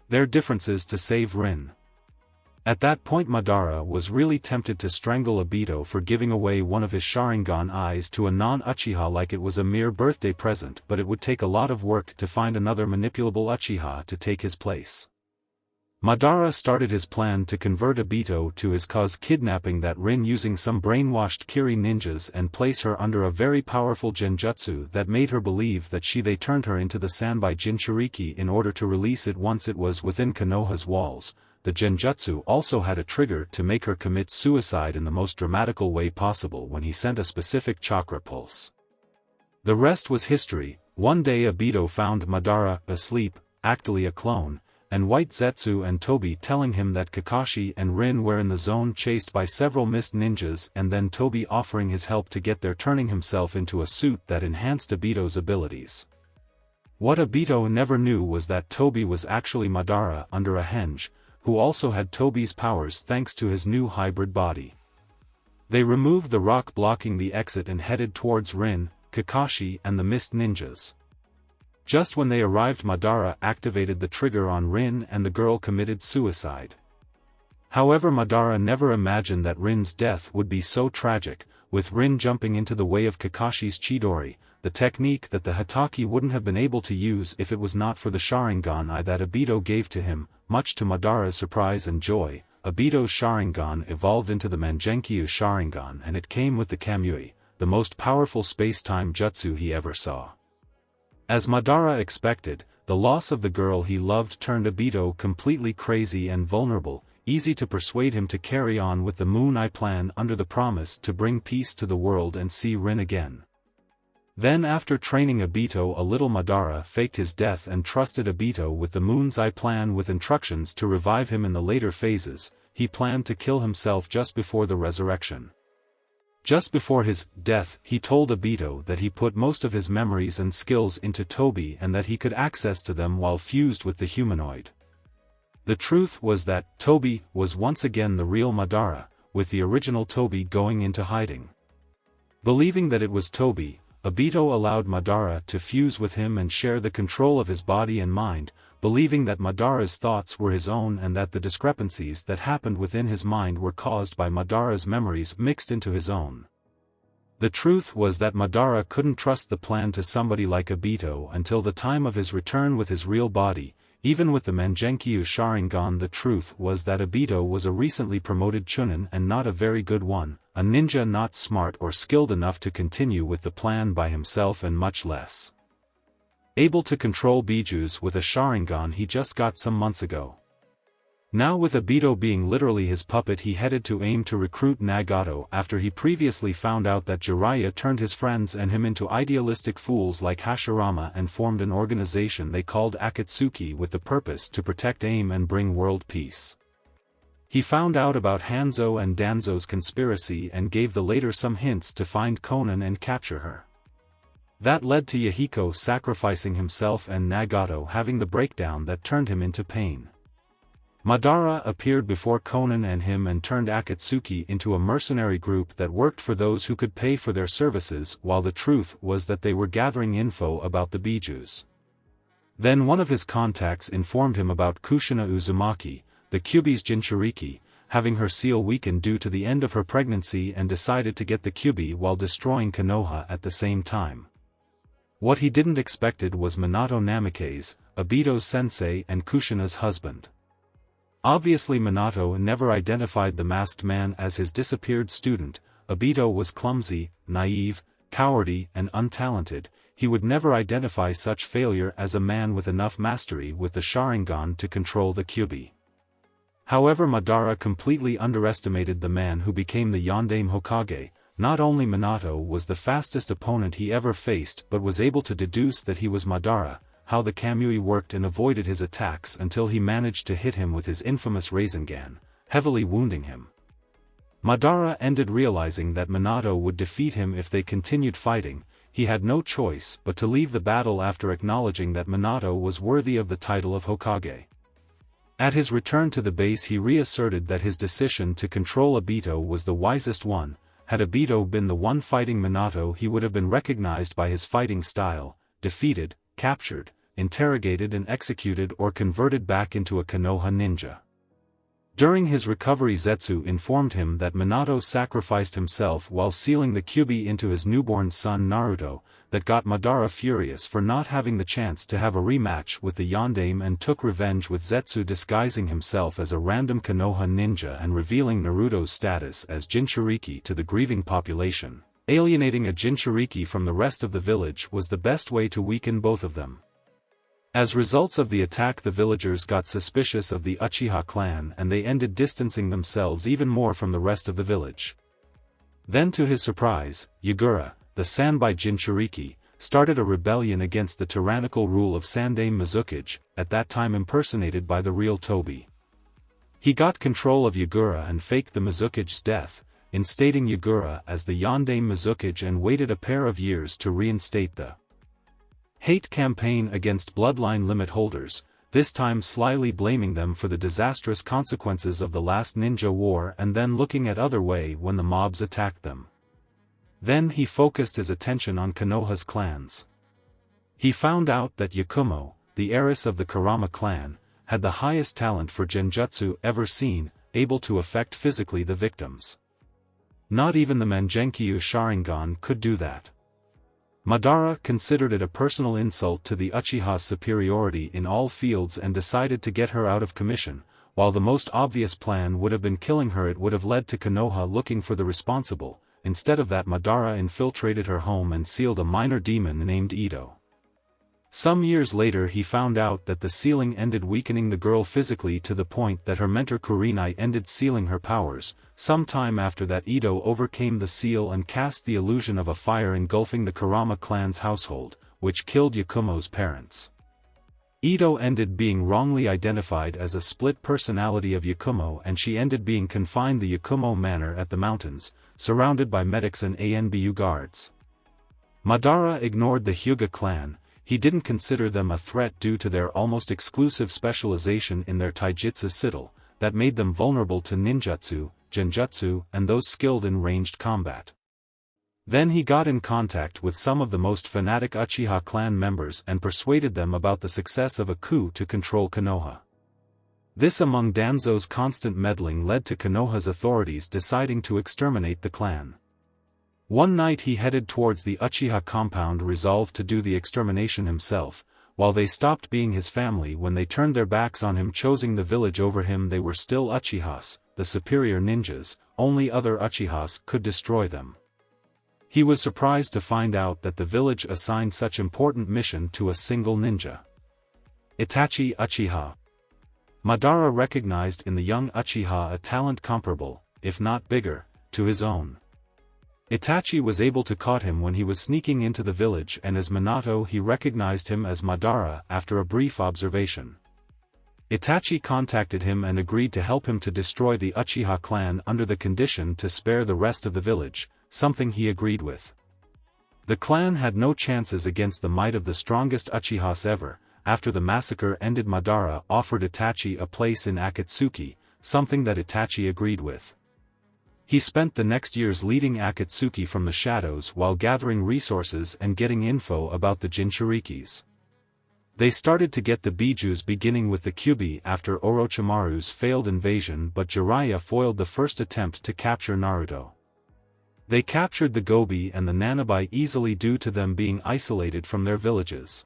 their differences to save Rin. At that point Madara was really tempted to strangle Obito for giving away one of his Sharingan eyes to a non-Uchiha like it was a mere birthday present, but it would take a lot of work to find another manipulable Uchiha to take his place. Madara started his plan to convert Obito to his cause, kidnapping that Rin using some brainwashed Kiri ninjas and place her under a very powerful genjutsu that made her believe that they turned her into the Sanbai Jinchuriki in order to release it once it was within Konoha's walls. The genjutsu also had a trigger to make her commit suicide in the most dramatical way possible when he sent a specific chakra pulse. The rest was history. One day Obito found Madara asleep, actually a clone, and White Zetsu and Tobi telling him that Kakashi and Rin were in the zone chased by several mist ninjas, and then Tobi offering his help to get there, turning himself into a suit that enhanced Obito's abilities. What Obito never knew was that Tobi was actually Madara under a henge, who also had Tobi's powers thanks to his new hybrid body. They removed the rock blocking the exit and headed towards Rin, Kakashi and the mist ninjas. Just when they arrived, Madara activated the trigger on Rin and the girl committed suicide. However, Madara never imagined that Rin's death would be so tragic. with Rin jumping into the way of Kakashi's Chidori, the technique that the Hatake wouldn't have been able to use if it was not for the Sharingan that Obito gave to him. Much to Madara's surprise and joy, Obito's Sharingan evolved into the Mangekyou Sharingan, and it came with the Kamui, the most powerful space-time jutsu he ever saw. As Madara expected, the loss of the girl he loved turned Obito completely crazy and vulnerable, easy to persuade him to carry on with the Moon Eye plan under the promise to bring peace to the world and see Rin again. Then after training Obito a little, Madara faked his death and trusted Obito with the Moon's Eye plan with instructions to revive him in the later phases. He planned to kill himself just before the resurrection. Just before his death, he told Obito that he put most of his memories and skills into Tobi and that he could access to them while fused with the humanoid. The truth was that Tobi was once again the real Madara, with the original Tobi going into hiding. Believing that it was Tobi, Obito allowed Madara to fuse with him and share the control of his body and mind, believing that Madara's thoughts were his own and that the discrepancies that happened within his mind were caused by Madara's memories mixed into his own. The truth was that Madara couldn't trust the plan to somebody like Obito until the time of his return with his real body. Even with the Mangekyou Sharingan, the truth was that Obito was a recently promoted Chunin and not a very good one, a ninja not smart or skilled enough to continue with the plan by himself and much less able to control Bijus with a Sharingan he just got some months ago. Now with Obito being literally his puppet, he headed to aim to recruit Nagato after he previously found out that Jiraiya turned his friends and him into idealistic fools like Hashirama and formed an organization they called Akatsuki with the purpose to protect AIM and bring world peace. He found out about Hanzo and Danzo's conspiracy and gave the latter some hints to find Konan and capture her. That led to Yahiko sacrificing himself and Nagato having the breakdown that turned him into pain. Madara appeared before Konan and him and turned Akatsuki into a mercenary group that worked for those who could pay for their services, while the truth was that they were gathering info about the Bijus. Then one of his contacts informed him about Kushina Uzumaki, the Kyuubi's Jinchuriki, having her seal weakened due to the end of her pregnancy, and decided to get the Kyuubi while destroying Konoha at the same time. What he didn't expected was Minato Namikaze, Obito's sensei and Kushina's husband. Obviously Minato never identified the masked man as his disappeared student. Obito was clumsy, naive, cowardly and untalented. He would never identify such failure as a man with enough mastery with the Sharingan to control the Kyuubi. However, Madara completely underestimated the man who became the Yondaime Hokage. Not only Minato was the fastest opponent he ever faced but was able to deduce that he was Madara, how the Kamui worked and avoided his attacks until he managed to hit him with his infamous Rasengan, heavily wounding him. Madara ended realizing that Minato would defeat him if they continued fighting. He had no choice but to leave the battle after acknowledging that Minato was worthy of the title of Hokage. At his return to the base, he reasserted that his decision to control Obito was the wisest one. Had Obito been the one fighting Minato, he would have been recognized by his fighting style, defeated, captured, interrogated and executed, or converted back into a Konoha ninja. During his recovery, Zetsu informed him that Minato sacrificed himself while sealing the Kyuubi into his newborn son Naruto. That got Madara furious for not having the chance to have a rematch with the Yondaime and took revenge with Zetsu disguising himself as a random Konoha ninja and revealing Naruto's status as Jinchuriki to the grieving population. Alienating a Jinchuriki from the rest of the village was the best way to weaken both of them. As results of the attack, the villagers got suspicious of the Uchiha clan and they ended distancing themselves even more from the rest of the village. Then to his surprise, Yagura, the Sanbai Jinchuriki, started a rebellion against the tyrannical rule of Sandaime Mizukage, at that time impersonated by the real Tobi. He got control of Yagura and faked the Mizukage's death, instating Yagura as the Yondaime Mizukage, and waited a pair of years to reinstate the hate campaign against bloodline limit holders, this time slyly blaming them for the disastrous consequences of the last ninja war and then looking at other way when the mobs attacked them. Then he focused his attention on Konoha's clans. He found out that Yakumo, the heiress of the Kurama clan, had the highest talent for genjutsu ever seen, able to affect physically the victims. Not even the Mangenkyo Sharingan could do that. Madara considered it a personal insult to the Uchiha's superiority in all fields and decided to get her out of commission. While the most obvious plan would have been killing her, it would have led to Konoha looking for the responsible. Instead of that, Madara infiltrated her home and sealed a minor demon named Ito. Some years later he found out that the sealing ended weakening the girl physically to the point that her mentor Kurenai ended sealing her powers. Some time after that, Ito overcame the seal and cast the illusion of a fire engulfing the Kurama clan's household, which killed Yakumo's parents. Ito ended being wrongly identified as a split personality of Yakumo, and she ended being confined the Yakumo manor at the mountains, surrounded by medics and ANBU guards. Madara ignored the Hyuga clan. He didn't consider them a threat due to their almost exclusive specialization in their taijutsu Siddle, that made them vulnerable to ninjutsu, genjutsu, and those skilled in ranged combat. Then he got in contact with some of the most fanatic Uchiha clan members and persuaded them about the success of a coup to control Konoha. This, among Danzo's constant meddling, led to Konoha's authorities deciding to exterminate the clan. One night he headed towards the Uchiha compound, resolved to do the extermination himself. While they stopped being his family when they turned their backs on him, choosing the village over him, they were still Uchihas, the superior ninjas. Only other Uchihas could destroy them. He was surprised to find out that the village assigned such important mission to a single ninja. Itachi Uchiha. Madara recognized in the young Uchiha a talent comparable, if not bigger, to his own. Itachi was able to caught him when he was sneaking into the village, and as Minato he recognized him as Madara after a brief observation. Itachi contacted him and agreed to help him to destroy the Uchiha clan under the condition to spare the rest of the village, something he agreed with. The clan had no chances against the might of the strongest Uchihas ever. After the massacre ended, Madara offered Itachi a place in Akatsuki, something that Itachi agreed with. He spent the next years leading Akatsuki from the shadows while gathering resources and getting info about the Jinchurikis. They started to get the Bijus, beginning with the Kyubi after Orochimaru's failed invasion, but Jiraiya foiled the first attempt to capture Naruto. They captured the Gobi and the Nanabi easily due to them being isolated from their villages.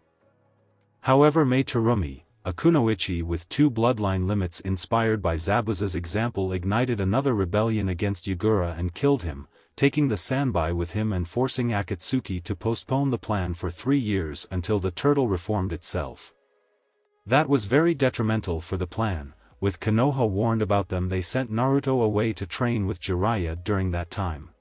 However, Mei Terumi, a kunoichi with 2 bloodline limits inspired by Zabuza's example, ignited another rebellion against Yagura and killed him, taking the Sanbai with him and forcing Akatsuki to postpone the plan for 3 years until the turtle reformed itself. That was very detrimental for the plan. With Konoha warned about them, they sent Naruto away to train with Jiraiya during that time.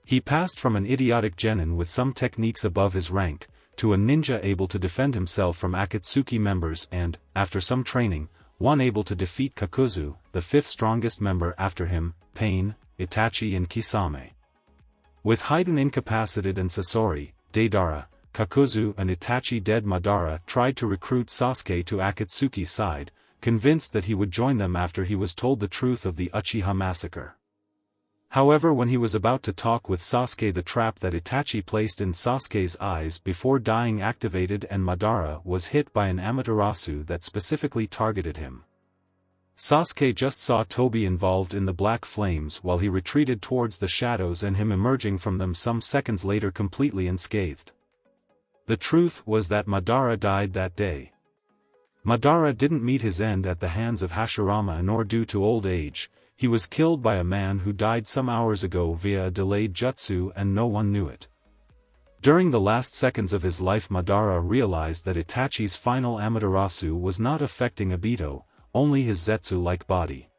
He passed from an idiotic genin with some techniques above his rank, to a ninja able to defend himself from Akatsuki members and, after some training, one able to defeat Kakuzu, the 5th strongest member after him, Pain, Itachi and Kisame. With Haiden incapacitated and Sasori, Deidara, Kakuzu and Itachi dead, Madara tried to recruit Sasuke to Akatsuki's side, convinced that he would join them after he was told the truth of the Uchiha massacre. However, when he was about to talk with Sasuke, the trap that Itachi placed in Sasuke's eyes before dying activated and Madara was hit by an Amaterasu that specifically targeted him. Sasuke just saw Tobi involved in the black flames while he retreated towards the shadows and him emerging from them some seconds later completely unscathed. The truth was that Madara died that day. Madara didn't meet his end at the hands of Hashirama nor due to old age. He was killed by a man who died some hours ago via a delayed jutsu and no one knew it. During the last seconds of his life, Madara realized that Itachi's final Amaterasu was not affecting Obito, only his Zetsu-like body.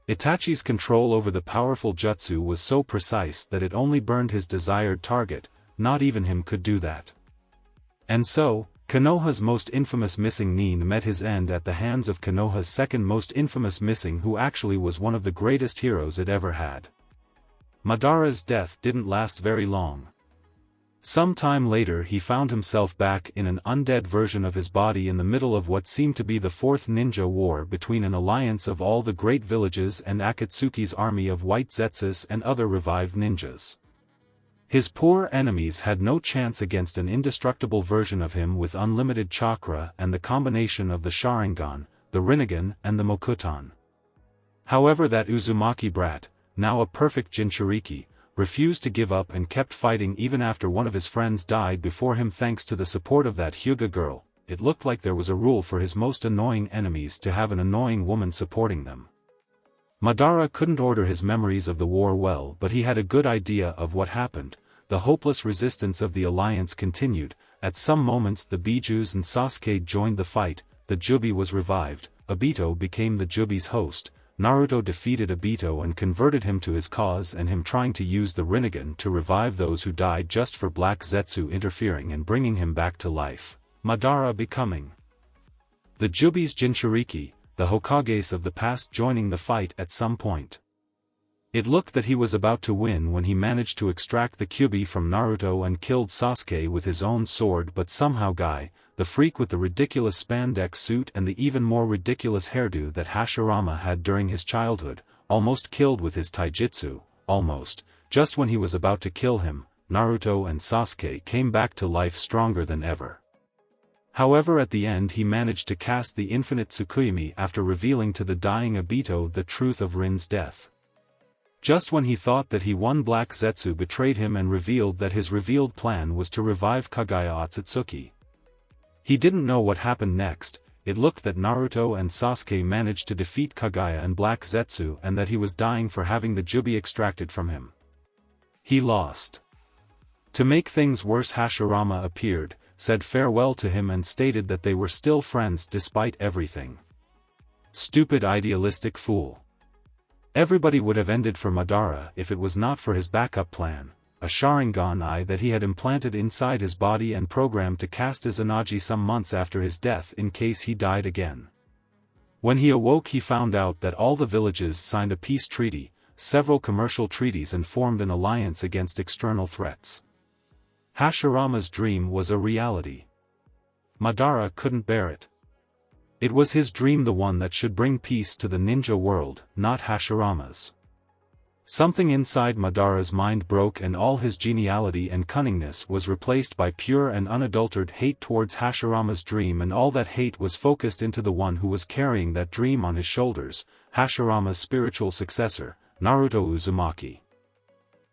Itachi's control over the powerful jutsu was so precise that it only burned his desired target, not even him could do that. And so, Konoha's most infamous missing nin met his end at the hands of Konoha's second most infamous missing, who actually was one of the greatest heroes it ever had. Madara's death didn't last very long. Some time later he found himself back in an undead version of his body in the middle of what seemed to be the 4th ninja war between an alliance of all the great villages and Akatsuki's army of white Zetsus and other revived ninjas. His poor enemies had no chance against an indestructible version of him with unlimited chakra and the combination of the Sharingan, the Rinnegan and the Mokuton. However, that Uzumaki brat, now a perfect Jinchuriki, refused to give up and kept fighting even after one of his friends died before him thanks to the support of that Hyuga girl. It looked like there was a rule for his most annoying enemies to have an annoying woman supporting them. Madara couldn't order his memories of the war well, but he had a good idea of what happened. The hopeless resistance of the alliance continued. At some moments the Bijus and Sasuke joined the fight, the Jubi was revived, Obito became the Jubi's host, Naruto defeated Obito and converted him to his cause, and him trying to use the Rinnegan to revive those who died just for Black Zetsu interfering and bringing him back to life. Madara becoming the Jubi's Jinchuriki, the Hokages of the past joining the fight at some point. It looked that he was about to win when he managed to extract the Kyuubi from Naruto and killed Sasuke with his own sword, but somehow Guy, the freak with the ridiculous spandex suit and the even more ridiculous hairdo that Hashirama had during his childhood, almost killed with his taijutsu, almost. Just when he was about to kill him, Naruto and Sasuke came back to life stronger than ever. However, at the end he managed to cast the infinite Tsukuyomi after revealing to the dying Obito the truth of Rin's death. Just when he thought that he won, Black Zetsu betrayed him and revealed that his revealed plan was to revive Kagaya Otsutsuki. He didn't know what happened next. It looked that Naruto and Sasuke managed to defeat Kagaya and Black Zetsu and that he was dying for having the Jubi extracted from him. He lost. To make things worse, Hashirama appeared, said farewell to him and stated that they were still friends despite everything. Stupid idealistic fool. Everybody would have ended for Madara if it was not for his backup plan, a Sharingan eye that he had implanted inside his body and programmed to cast Izanagi some months after his death in case he died again. When he awoke, he found out that all the villages signed a peace treaty, several commercial treaties, and formed an alliance against external threats. Hashirama's dream was a reality. Madara couldn't bear it. It was his dream, the one that should bring peace to the ninja world, not Hashirama's. Something inside Madara's mind broke and all his geniality and cunningness was replaced by pure and unadulterated hate towards Hashirama's dream, and all that hate was focused into the one who was carrying that dream on his shoulders, Hashirama's spiritual successor, Naruto Uzumaki.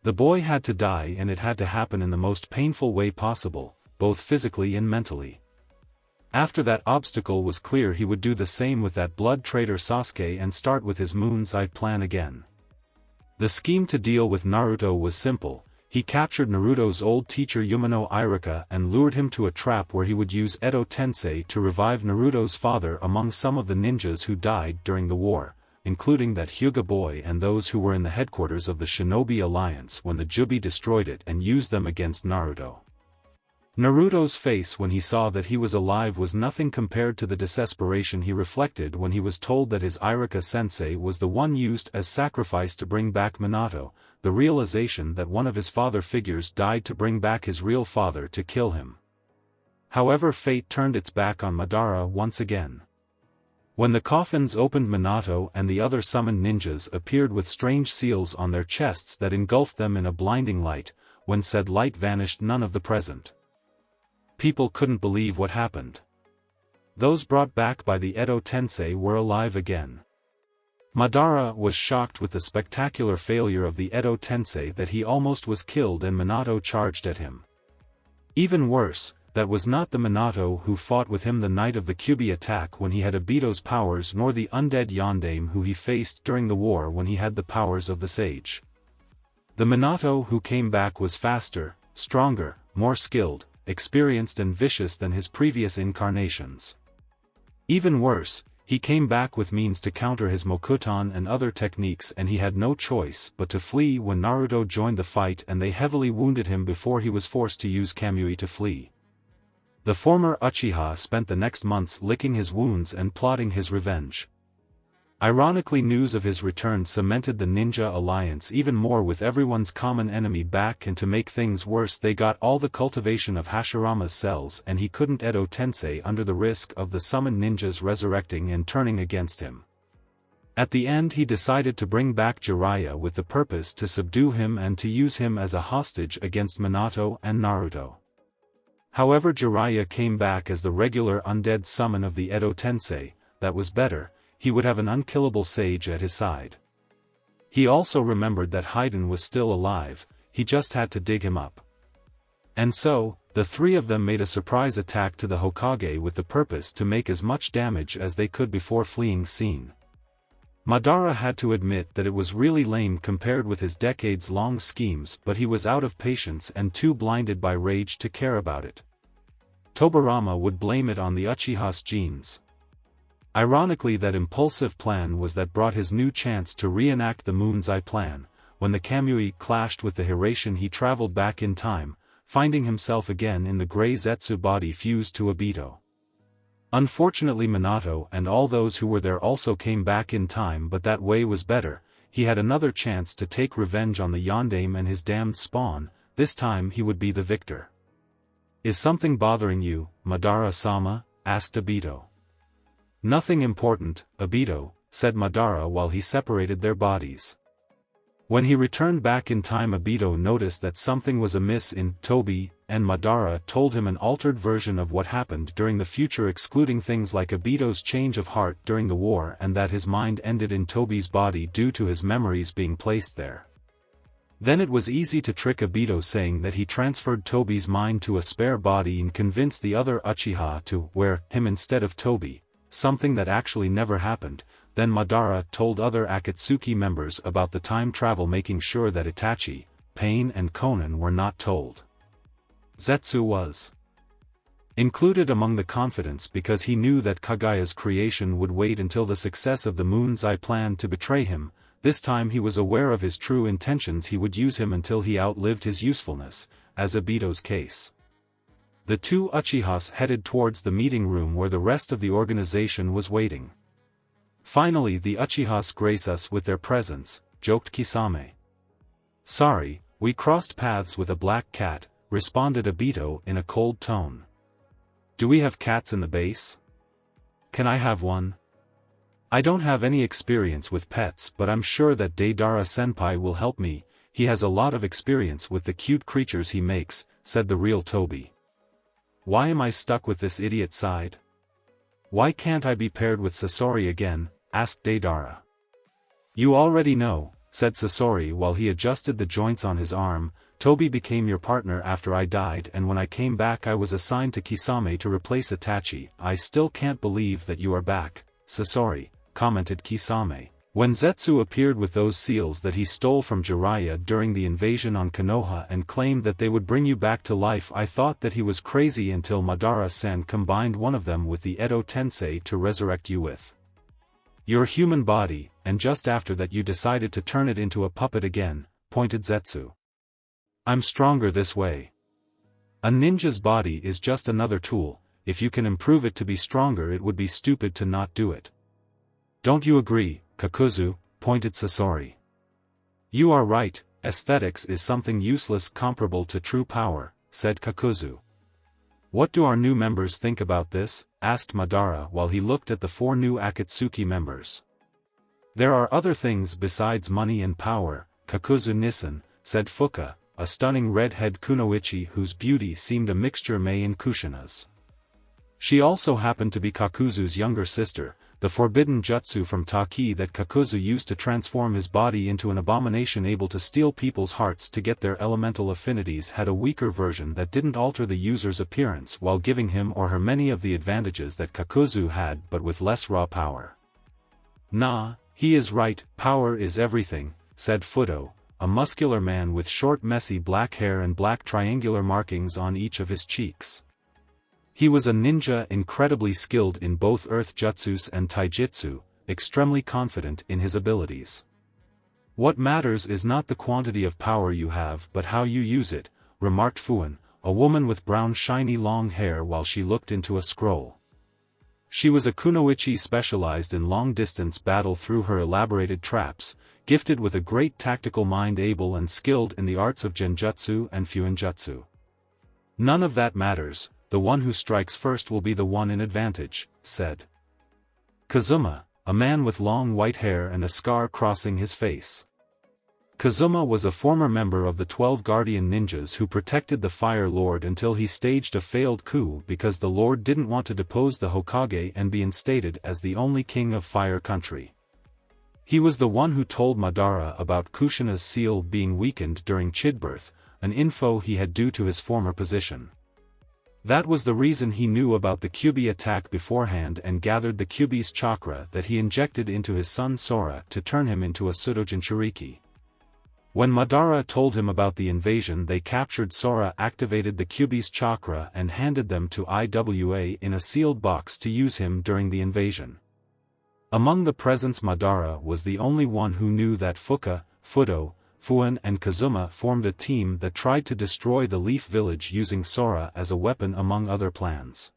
The boy had to die, and it had to happen in the most painful way possible, both physically and mentally. After that obstacle was clear, he would do the same with that blood traitor Sasuke and start with his moon's eye plan again. The scheme to deal with Naruto was simple. He captured Naruto's old teacher Yumino Irika and lured him to a trap where he would use Edo Tensei to revive Naruto's father among some of the ninjas who died during the war, including that Hyuga boy and those who were in the headquarters of the Shinobi Alliance when the Jubi destroyed it and used them against Naruto. Naruto's face when he saw that he was alive was nothing compared to the desperation he reflected when he was told that his Irika sensei was the one used as sacrifice to bring back Minato, the realization that one of his father figures died to bring back his real father to kill him. However, fate turned its back on Madara once again. When the coffins opened, Minato and the other summoned ninjas appeared with strange seals on their chests that engulfed them in a blinding light. When said light vanished, none of the present people couldn't believe what happened. Those brought back by the Edo Tensei were alive again. Madara was shocked with the spectacular failure of the Edo Tensei that he almost was killed and Minato charged at him. Even worse, that was not the Minato who fought with him the night of the Kyuubi attack when he had Obito's powers, nor the undead Yondaime who he faced during the war when he had the powers of the sage. The Minato who came back was faster, stronger, more skilled, experienced and vicious than his previous incarnations. Even worse, he came back with means to counter his Mokuton and other techniques, and he had no choice but to flee when Naruto joined the fight and they heavily wounded him before he was forced to use Kamui to flee. The former Uchiha spent the next months licking his wounds and plotting his revenge. Ironically, news of his return cemented the Ninja Alliance even more with everyone's common enemy back, and to make things worse they got all the cultivation of Hashirama's cells and he couldn't Edo Tensei under the risk of the summoned ninjas resurrecting and turning against him. At the end he decided to bring back Jiraiya with the purpose to subdue him and to use him as a hostage against Minato and Naruto. However, Jiraiya came back as the regular undead summon of the Edo Tensei. That was better. He would have an unkillable sage at his side. He also remembered that Haiden was still alive, he just had to dig him up. And so, the three of them made a surprise attack to the Hokage with the purpose to make as much damage as they could before fleeing scene. Madara had to admit that it was really lame compared with his decades-long schemes, but he was out of patience and too blinded by rage to care about it. Tobirama would blame it on the Uchiha's genes. Ironically, that impulsive plan was that brought his new chance to reenact the Moon's Eye plan. When the Kamui clashed with the Hiraishin, he traveled back in time, finding himself again in the gray Zetsu body fused to Obito. Unfortunately, Minato and all those who were there also came back in time, but that way was better. He had another chance to take revenge on the Yondaime and his damned spawn. This time he would be the victor. "Is something bothering you, Madara-sama?" asked Obito. "Nothing important, Obito," said Madara while he separated their bodies. When he returned back in time, Obito noticed that something was amiss in Tobi, and Madara told him an altered version of what happened during the future, excluding things like Obito's change of heart during the war and that his mind ended in Tobi's body due to his memories being placed there. Then it was easy to trick Obito, saying that he transferred Tobi's mind to a spare body and convinced the other Uchiha to wear him instead of Tobi, something that actually never happened. Then Madara told other Akatsuki members about the time travel, making sure that Itachi, Pain and Konan were not told. Zetsu was included among the confidence because he knew that Kagaya's creation would wait until the success of the Moon's Eye plan to betray him. This time he was aware of his true intentions. He would use him until he outlived his usefulness, as Obito's case. The two Uchihas headed towards the meeting room where the rest of the organization was waiting. "Finally the Uchihas grace us with their presence," joked Kisame. "Sorry, we crossed paths with a black cat," responded Obito in a cold tone. "Do we have cats in the base? Can I have one? I don't have any experience with pets, but I'm sure that Deidara-senpai will help me. He has a lot of experience with the cute creatures he makes," said the real Tobi. "Why am I stuck with this idiot side? Why can't I be paired with Sasori again?" asked Deidara. "You already know," said Sasori while he adjusted the joints on his arm. "Tobi became your partner after I died, and when I came back I was assigned to Kisame to replace Itachi." "I still can't believe that you are back, Sasori," commented Kisame. "When Zetsu appeared with those seals that he stole from Jiraiya during the invasion on Konoha and claimed that they would bring you back to life, I thought that he was crazy until Madara-sen combined one of them with the Edo Tensei to resurrect you with your human body, and just after that you decided to turn it into a puppet again," pointed Zetsu. "I'm stronger this way. A ninja's body is just another tool. If you can improve it to be stronger, it would be stupid to not do it. Don't you agree, Kakuzu?" pointed Sasori. "You are right, aesthetics is something useless comparable to true power," said Kakuzu. "What do our new members think about this?" asked Madara while he looked at the four new Akatsuki members. "There are other things besides money and power, Kakuzu-nisan," said Fuka, a stunning red-head kunoichi whose beauty seemed a mixture Mei and Kushina's. She also happened to be Kakuzu's younger sister. The forbidden jutsu from Taki that Kakuzu used to transform his body into an abomination able to steal people's hearts to get their elemental affinities had a weaker version that didn't alter the user's appearance while giving him or her many of the advantages that Kakuzu had, but with less raw power. "Nah, he is right, power is everything," said Fudo, a muscular man with short messy black hair and black triangular markings on each of his cheeks. He was a ninja, incredibly skilled in both earth jutsus and taijutsu, extremely confident in his abilities. "What matters is not the quantity of power you have but how you use it," remarked Fuan, a woman with brown shiny long hair while she looked into a scroll. She was a kunoichi specialized in long-distance battle through her elaborated traps, gifted with a great tactical mind, able and skilled in the arts of genjutsu and fuinjutsu. "None of that matters. The one who strikes first will be the one in advantage," said Kazuma, a man with long white hair and a scar crossing his face. Kazuma was a former member of the 12 Guardian Ninjas who protected the Fire Lord until he staged a failed coup because the Lord didn't want to depose the Hokage and be instated as the only king of Fire Country. He was the one who told Madara about Kushina's seal being weakened during childbirth, an info he had due to his former position. That was the reason he knew about the Kyuubi attack beforehand and gathered the Kyuubi's chakra that he injected into his son Sora to turn him into a Pseudo Jinchuriki. When Madara told him about the invasion, they captured Sora, activated the Kyuubi's chakra and handed them to IWA in a sealed box to use him during the invasion. Among the presents, Madara was the only one who knew that Fuka, Fudo, Fuan and Kazuma formed a team that tried to destroy the Leaf Village using Sora as a weapon among other plans.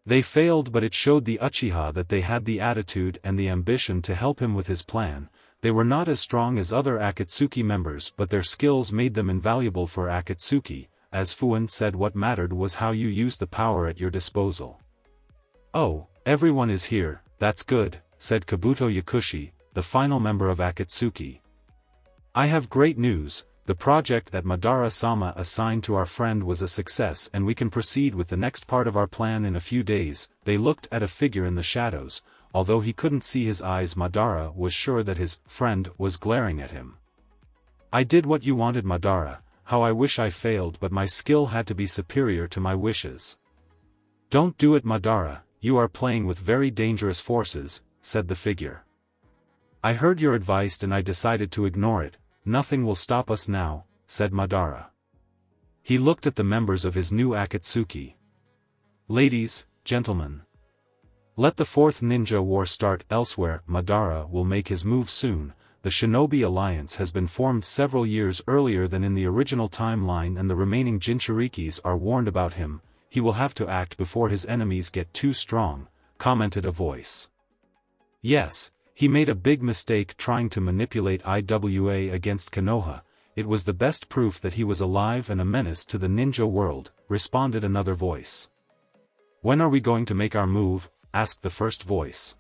They failed, but it showed the Uchiha that they had the attitude and the ambition to help him with his plan. They were not as strong as other Akatsuki members, but their skills made them invaluable for Akatsuki. As Fuan said, what mattered was how you used the power at your disposal. "Oh, everyone is here, that's good," said Kabuto Yakushi, the final member of Akatsuki. "I have great news, the project that Madara-sama assigned to our friend was a success and we can proceed with the next part of our plan in a few days." They looked at a figure in the shadows. Although he couldn't see his eyes, Madara was sure that his friend was glaring at him. "I did what you wanted, Madara, how I wish I failed, but my skill had to be superior to my wishes." "Don't do it, Madara, you are playing with very dangerous forces," said the figure. "I heard your advice and I decided to ignore it. Nothing will stop us now," said Madara. He looked at the members of his new Akatsuki. "Ladies, gentlemen. Let the fourth ninja war start elsewhere. Madara will make his move soon. The Shinobi Alliance has been formed several years earlier than in the original timeline and the remaining Jinchurikis are warned about him. He will have to act before his enemies get too strong," commented a voice. "Yes, he made a big mistake trying to manipulate IWA against Konoha. It was the best proof that he was alive and a menace to the ninja world," responded another voice. "When are we going to make our move?" asked the first voice.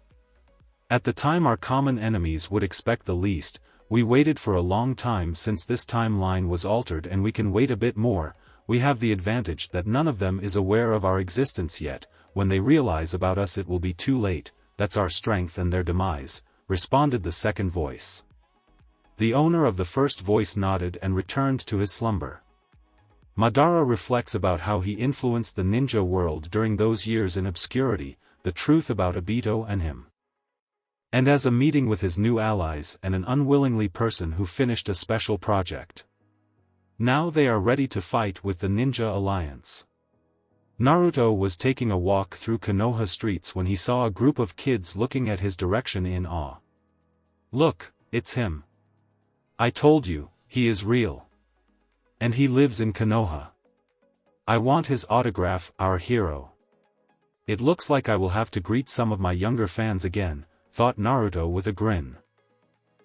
"At the time our common enemies would expect the least. We waited for a long time since this timeline was altered and we can wait a bit more. We have the advantage that none of them is aware of our existence yet. When they realize about us it will be too late. That's our strength and their demise," responded the second voice. The owner of the first voice nodded and returned to his slumber. Madara reflects about how he influenced the ninja world during those years in obscurity, the truth about Obito and him. And as a meeting with his new allies and an unwillingly person who finished a special project. Now they are ready to fight with the Ninja Alliance. Naruto was taking a walk through Konoha streets when he saw a group of kids looking at his direction in awe. "Look, it's him. I told you, he is real. And he lives in Konoha. I want his autograph, our hero. It looks like I will have to greet some of my younger fans again," thought Naruto with a grin.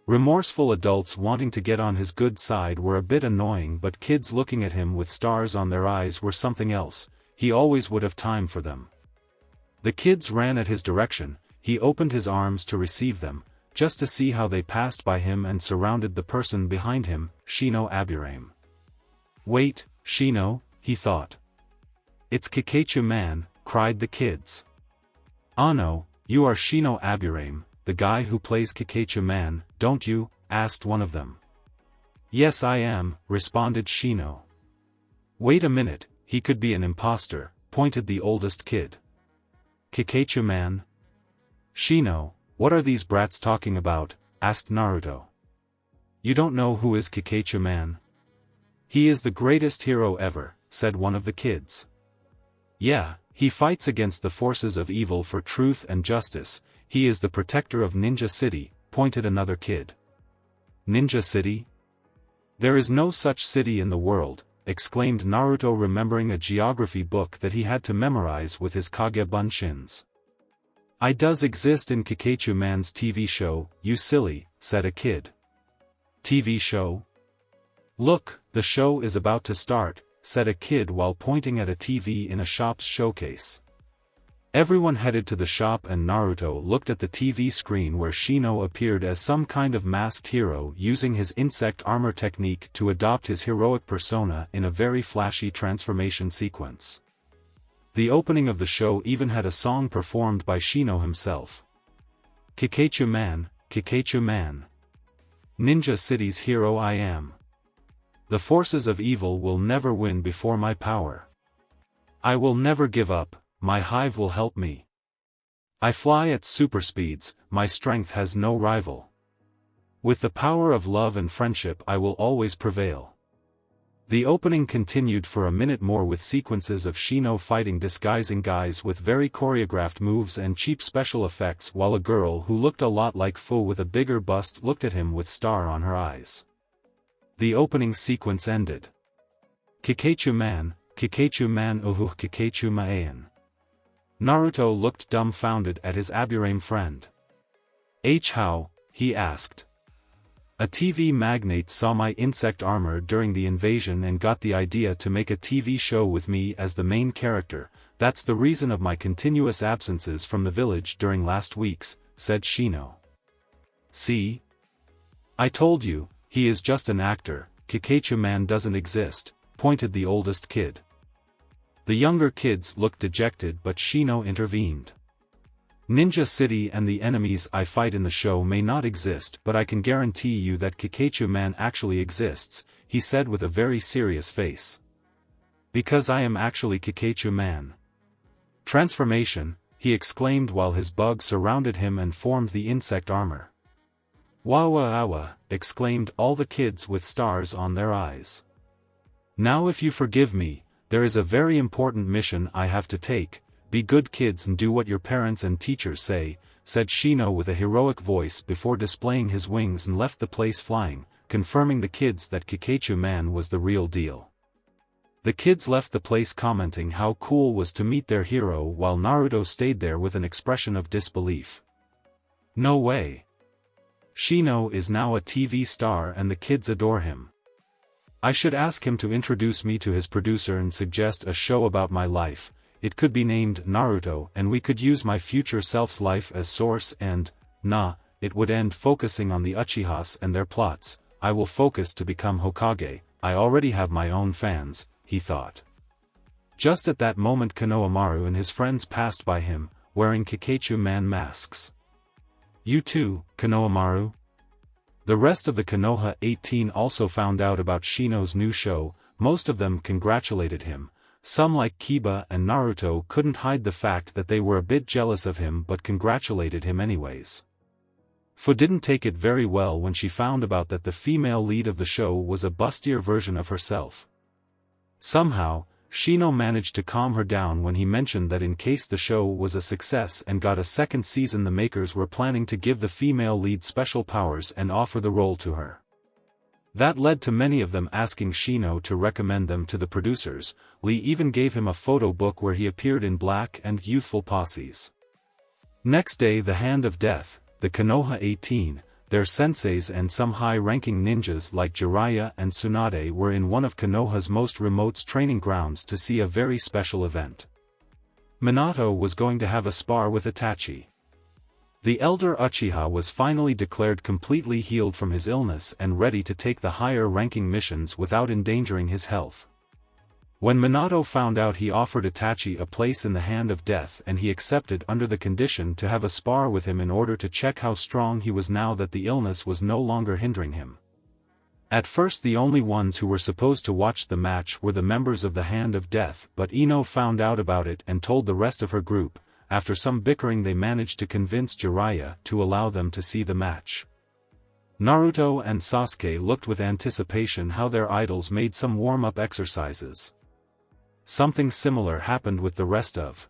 Remorseful adults wanting to get on his good side were a bit annoying, but kids looking at him with stars on their eyes were something else. He always would have time for them. The kids ran at his direction. He opened his arms to receive them, just to see how they passed by him and surrounded the person behind him, Shino Aburame. "Wait, Shino," he thought. "It's Kakachu man," cried the kids. "Oh no, you are Shino Aburame, the guy who plays Kakachu man, don't you?" asked one of them. "Yes I am," responded Shino. "Wait a minute, he could be an imposter," pointed the oldest kid. "Kakachu man? Shino, what are these brats talking about?" asked Naruto. "You don't know who is Kakachu man? He is the greatest hero ever," said one of the kids. "Yeah, he fights against the forces of evil for truth and justice. He is the protector of Ninja City," pointed another kid. "Ninja City? There is no such city in the world," exclaimed Naruto, remembering a geography book that he had to memorize with his Kage Bunshins. "I does exist in Kakachu man's TV show, you silly," said a kid. "TV show? Look, the show is about to start," said a kid while pointing at a TV in a shop's showcase. Everyone headed to the shop and Naruto looked at the TV screen where Shino appeared as some kind of masked hero using his insect armor technique to adopt his heroic persona in a very flashy transformation sequence. The opening of the show even had a song performed by Shino himself. "Kakachu man, Kikaichu man. Ninja City's hero I am. The forces of evil will never win before my power. I will never give up, my hive will help me. I fly at super speeds, my strength has no rival. With the power of love and friendship I will always prevail. The opening continued for a minute more with sequences of Shino fighting disguising guys with very choreographed moves and cheap special effects, while a girl who looked a lot like Fu with a bigger bust looked at him with star on her eyes. The opening sequence ended. Kikaichu man uhu Kikaichu maen. Naruto looked dumbfounded at his Aburame friend. How? He asked. A TV magnate saw my insect armor during the invasion and got the idea to make a TV show with me as the main character. That's the reason of my continuous absences from the village during last weeks, said Shino. See? I told you, he is just an actor, Kikaichu man doesn't exist, pointed the oldest kid. The younger kids looked dejected but Shino intervened. Ninja City and the enemies I fight in the show may not exist, but I can guarantee you that Kikaichu man actually exists, he said with a very serious face. Because I am actually Kikaichu man. Transformation, he exclaimed while his bug surrounded him and formed the insect armor. Wawa awa, exclaimed all the kids with stars on their eyes. Now if you forgive me, there is a very important mission I have to take. Be good kids and do what your parents and teachers say, said Shino with a heroic voice before displaying his wings and left the place flying, confirming the kids that Kikaichu man was the real deal. The kids left the place commenting how cool was to meet their hero while Naruto stayed there with an expression of disbelief. No way. Shino is now a TV star and the kids adore him. I should ask him to introduce me to his producer and suggest a show about my life. It could be named Naruto and we could use my future self's life as source and, it would end focusing on the Uchihas and their plots. I will focus to become Hokage, I already have my own fans, he thought. Just at that moment Konohamaru and his friends passed by him, wearing Kikaichu man masks. You too, Konohamaru? The rest of the Konoha 18 also found out about Shino's new show, most of them congratulated him. Some like Kiba and Naruto couldn't hide the fact that they were a bit jealous of him but congratulated him anyways. Fu didn't take it very well when she found out that the female lead of the show was a bustier version of herself. Somehow, Shino managed to calm her down when he mentioned that in case the show was a success and got a second season the makers were planning to give the female lead special powers and offer the role to her. That led to many of them asking Shino to recommend them to the producers. Lee even gave him a photo book where he appeared in black and youthful poses. Next day the Hand of Death, the Konoha 18, their senseis and some high-ranking ninjas like Jiraiya and Tsunade were in one of Konoha's most remote training grounds to see a very special event. Minato was going to have a spar with Itachi. The elder Uchiha was finally declared completely healed from his illness and ready to take the higher-ranking missions without endangering his health. When Minato found out, he offered Itachi a place in the Hand of Death and he accepted under the condition to have a spar with him in order to check how strong he was now that the illness was no longer hindering him. At first the only ones who were supposed to watch the match were the members of the Hand of Death, but Ino found out about it and told the rest of her group. After some bickering they managed to convince Jiraiya to allow them to see the match. Naruto and Sasuke looked with anticipation how their idols made some warm-up exercises. Something similar happened with the rest of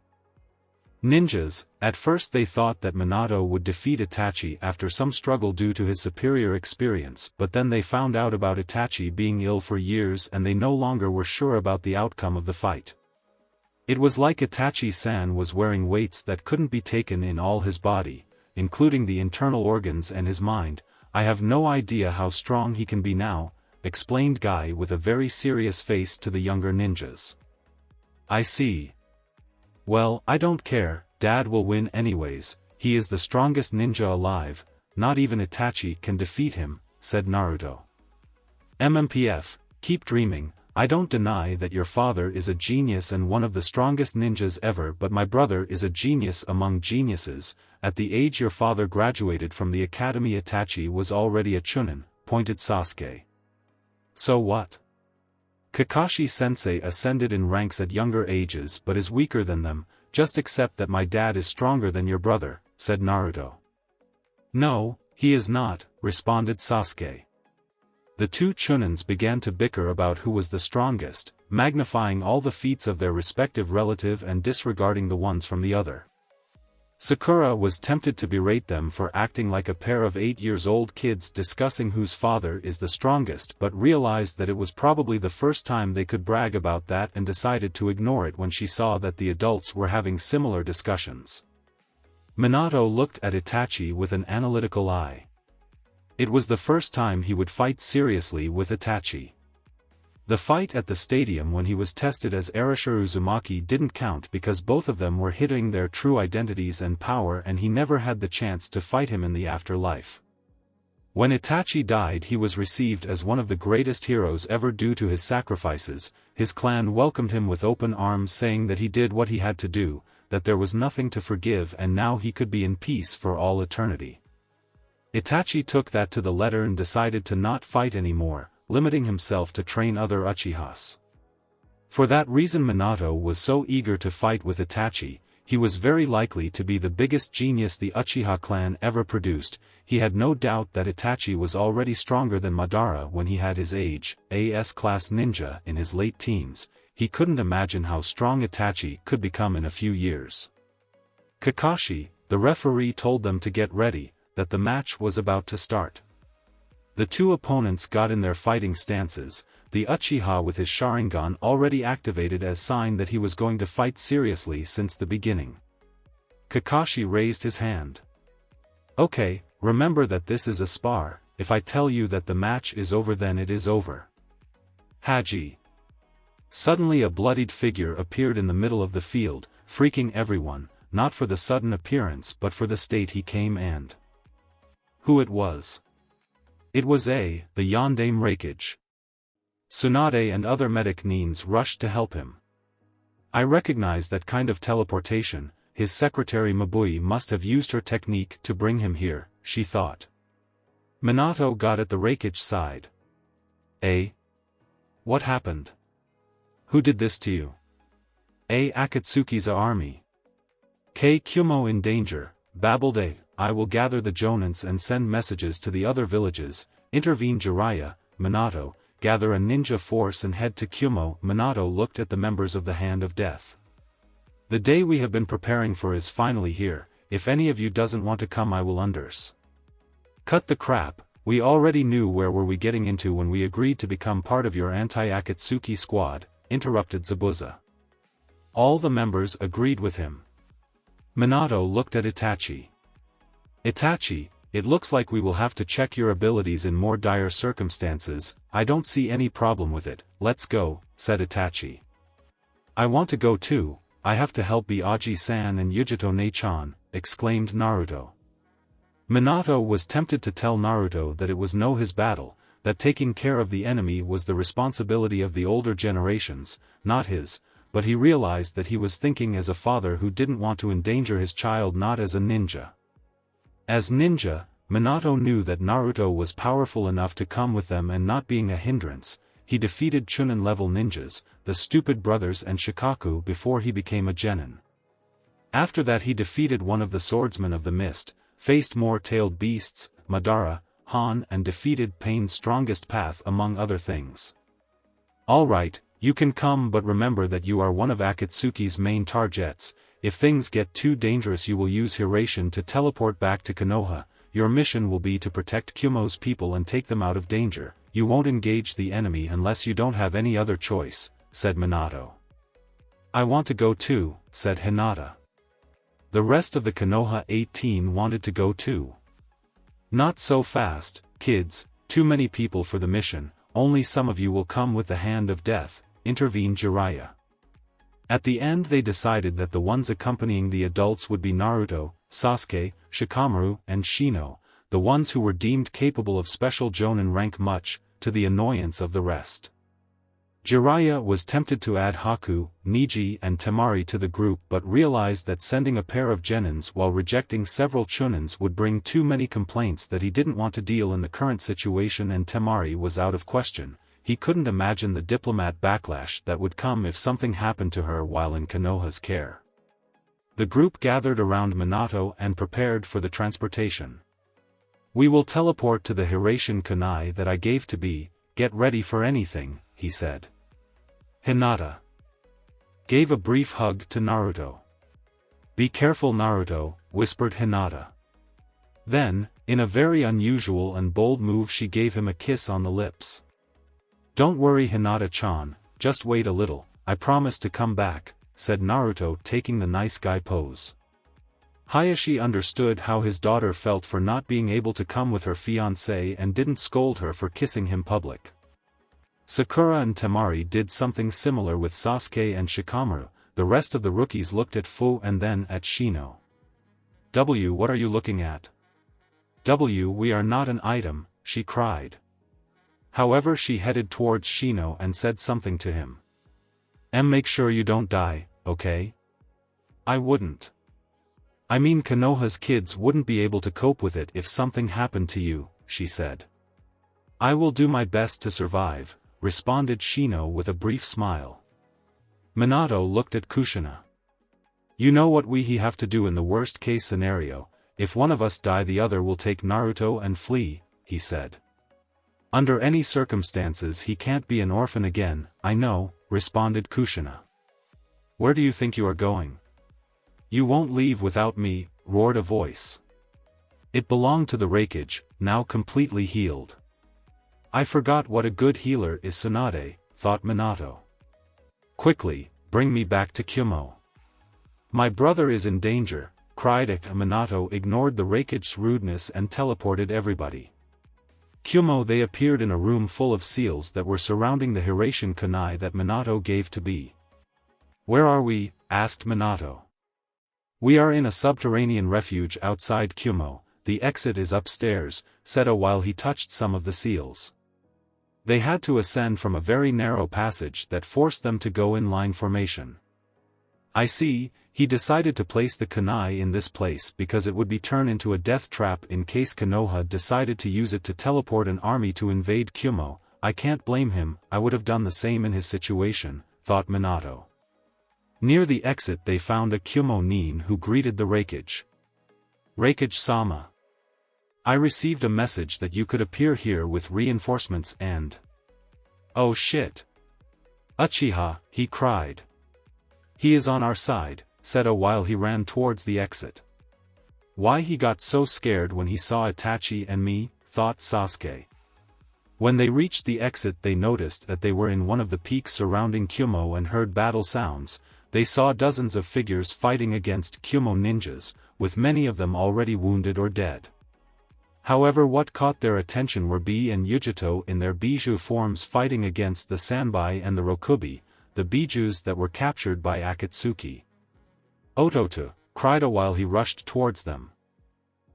ninjas. At first they thought that Minato would defeat Itachi after some struggle due to his superior experience, but then they found out about Itachi being ill for years and they no longer were sure about the outcome of the fight. It was like Itachi-san was wearing weights that couldn't be taken in all his body, including the internal organs and his mind. I have no idea how strong he can be now, explained Guy with a very serious face to the younger ninjas. I see. Well, I don't care, Dad will win anyways, he is the strongest ninja alive, not even Itachi can defeat him, said Naruto. MMPF, keep dreaming, I don't deny that your father is a genius and one of the strongest ninjas ever, but my brother is a genius among geniuses. At the age your father graduated from the academy, Itachi was already a chunin, pointed Sasuke. So what? Kakashi-sensei ascended in ranks at younger ages but is weaker than them. Just accept that my dad is stronger than your brother, said Naruto. No, he is not, responded Sasuke. The two chunins began to bicker about who was the strongest, magnifying all the feats of their respective relative and disregarding the ones from the other. Sakura was tempted to berate them for acting like a pair of 8-year-old kids discussing whose father is the strongest, but realized that it was probably the first time they could brag about that and decided to ignore it when she saw that the adults were having similar discussions. Minato looked at Itachi with an analytical eye. It was the first time he would fight seriously with Itachi. The fight at the stadium when he was tested as Arashir Uzumaki didn't count because both of them were hitting their true identities and power, and he never had the chance to fight him in the afterlife. When Itachi died, he was received as one of the greatest heroes ever due to his sacrifices. His clan welcomed him with open arms, saying that he did what he had to do, that there was nothing to forgive, and now he could be in peace for all eternity. Itachi took that to the letter and decided to not fight anymore, limiting himself to train other Uchihas. For that reason Minato was so eager to fight with Itachi. He was very likely to be the biggest genius the Uchiha clan ever produced. He had no doubt that Itachi was already stronger than Madara when he had his age, AS class ninja in his late teens. He couldn't imagine how strong Itachi could become in a few years. Kakashi, the referee, told them to get ready, that the match was about to start. The two opponents got in their fighting stances, the Uchiha with his Sharingan already activated as sign that he was going to fight seriously since the beginning. Kakashi raised his hand. Okay, remember that this is a spar. If I tell you that the match is over, then it is over. Haji. Suddenly a bloodied figure appeared in the middle of the field, freaking everyone, not for the sudden appearance but for the state he came and who it was. It was the Yondaime Raikage. Tsunade and other medic nins rushed to help him. I recognize that kind of teleportation. His secretary Mabui must have used her technique to bring him here, she thought. Minato got at the Raikage side. What happened? Who did this to you? Akatsuki's army. Kumo in danger, babbled I will gather the Jonins and send messages to the other villages, intervened Jiraiya. Minato, gather a ninja force and head to Kumo. Minato looked at the members of the Hand of Death. The day we have been preparing for is finally here. If any of you doesn't want to come, I will unders. Cut the crap, we already knew where were we getting into when we agreed to become part of your anti-Akatsuki squad, interrupted Zabuza. All the members agreed with him. Minato looked at Itachi. Itachi, it looks like we will have to check your abilities in more dire circumstances. I don't see any problem with it. Let's go, said Itachi. I want to go too. I have to help Biagi-san and Yujito Ne-chan, exclaimed Naruto. Minato was tempted to tell Naruto that it was no his battle, that taking care of the enemy was the responsibility of the older generations, not his, but he realized that he was thinking as a father who didn't want to endanger his child, not as a ninja. As ninja, Minato knew that Naruto was powerful enough to come with them, and not being a hindrance, he defeated Chunin-level ninjas, the stupid brothers and Shikaku, before he became a genin. After that he defeated one of the swordsmen of the mist, faced more tailed beasts, Madara, Han, and defeated Pain's strongest path among other things. Alright, you can come, but remember that you are one of Akatsuki's main targets. If things get too dangerous you will use Hiration to teleport back to Konoha. Your mission will be to protect Kumo's people and take them out of danger. You won't engage the enemy unless you don't have any other choice, said Minato. I want to go too, said Hinata. The rest of the Konoha 18 wanted to go too. Not so fast, kids, too many people for the mission, only some of you will come with the Hand of Death, intervened Jiraiya. At the end they decided that the ones accompanying the adults would be Naruto, Sasuke, Shikamaru, and Shino, the ones who were deemed capable of special Jonin rank, much to the annoyance of the rest. Jiraiya was tempted to add Haku, Niji and Temari to the group but realized that sending a pair of genins while rejecting several chunins would bring too many complaints that he didn't want to deal in the current situation, and Temari was out of question. He couldn't imagine the diplomat backlash that would come if something happened to her while in Konoha's care. The group gathered around Minato and prepared for the transportation. "We will teleport to the Hiraition kunai that I gave to be, get ready for anything," he said. Hinata gave a brief hug to Naruto. "Be careful, Naruto," whispered Hinata. Then, in a very unusual and bold move, she gave him a kiss on the lips. "Don't worry, Hinata-chan, just wait a little, I promise to come back," said Naruto, taking the nice guy pose. Hayashi understood how his daughter felt for not being able to come with her fiancé and didn't scold her for kissing him public. Sakura and Temari did something similar with Sasuke and Shikamaru. The rest of the rookies looked at Fu and then at Shino. "W, what are you looking at?" "W, we are not an item," she cried. However, she headed towards Shino and said something to him. Make sure you don't die, okay?" "I wouldn't. I mean, Konoha's kids wouldn't be able to cope with it if something happened to you," she said. "I will do my best to survive," responded Shino with a brief smile. Minato looked at Kushina. "You know what we have to do in the worst-case scenario, if one of us die the other will take Naruto and flee," he said. "Under any circumstances he can't be an orphan again." "I know," responded Kushina. "Where do you think you are going?" "You won't leave without me," roared a voice. It belonged to the Raikage, now completely healed. "I forgot what a good healer is Tsunade," thought Minato. "Quickly, bring me back to Kyumo." "My brother is in danger," cried Minato ignored the Raikage's rudeness and teleported everybody. Kyumo, they appeared in a room full of seals that were surrounding the Hiraition kunai that Minato gave to be. "Where are we?" asked Minato. "We are in a subterranean refuge outside Kyumo, the exit is upstairs," said O while he touched some of the seals. They had to ascend from a very narrow passage that forced them to go in line formation. "I see," he decided to place the kunai in this place because it would be turned into a death trap in case Konoha decided to use it to teleport an army to invade Kyumo. "I can't blame him, I would have done the same in his situation," thought Minato. Near the exit they found a Kyumo nin who greeted the Raikage. "Raikage-sama. I received a message that you could appear here with reinforcements and—" "Oh shit! Uchiha," he cried. "He is on our side," said O while he ran towards the exit. Why he got so scared when he saw Itachi and me, thought Sasuke. When they reached the exit they noticed that they were in one of the peaks surrounding Kyumo and heard battle sounds. They saw dozens of figures fighting against Kyumo ninjas, with many of them already wounded or dead. However, what caught their attention were Bi and Yujito in their Bijuu forms fighting against the Sanbai and the Rokubi, the Bijus that were captured by Akatsuki. "Ototo," cried O while he rushed towards them.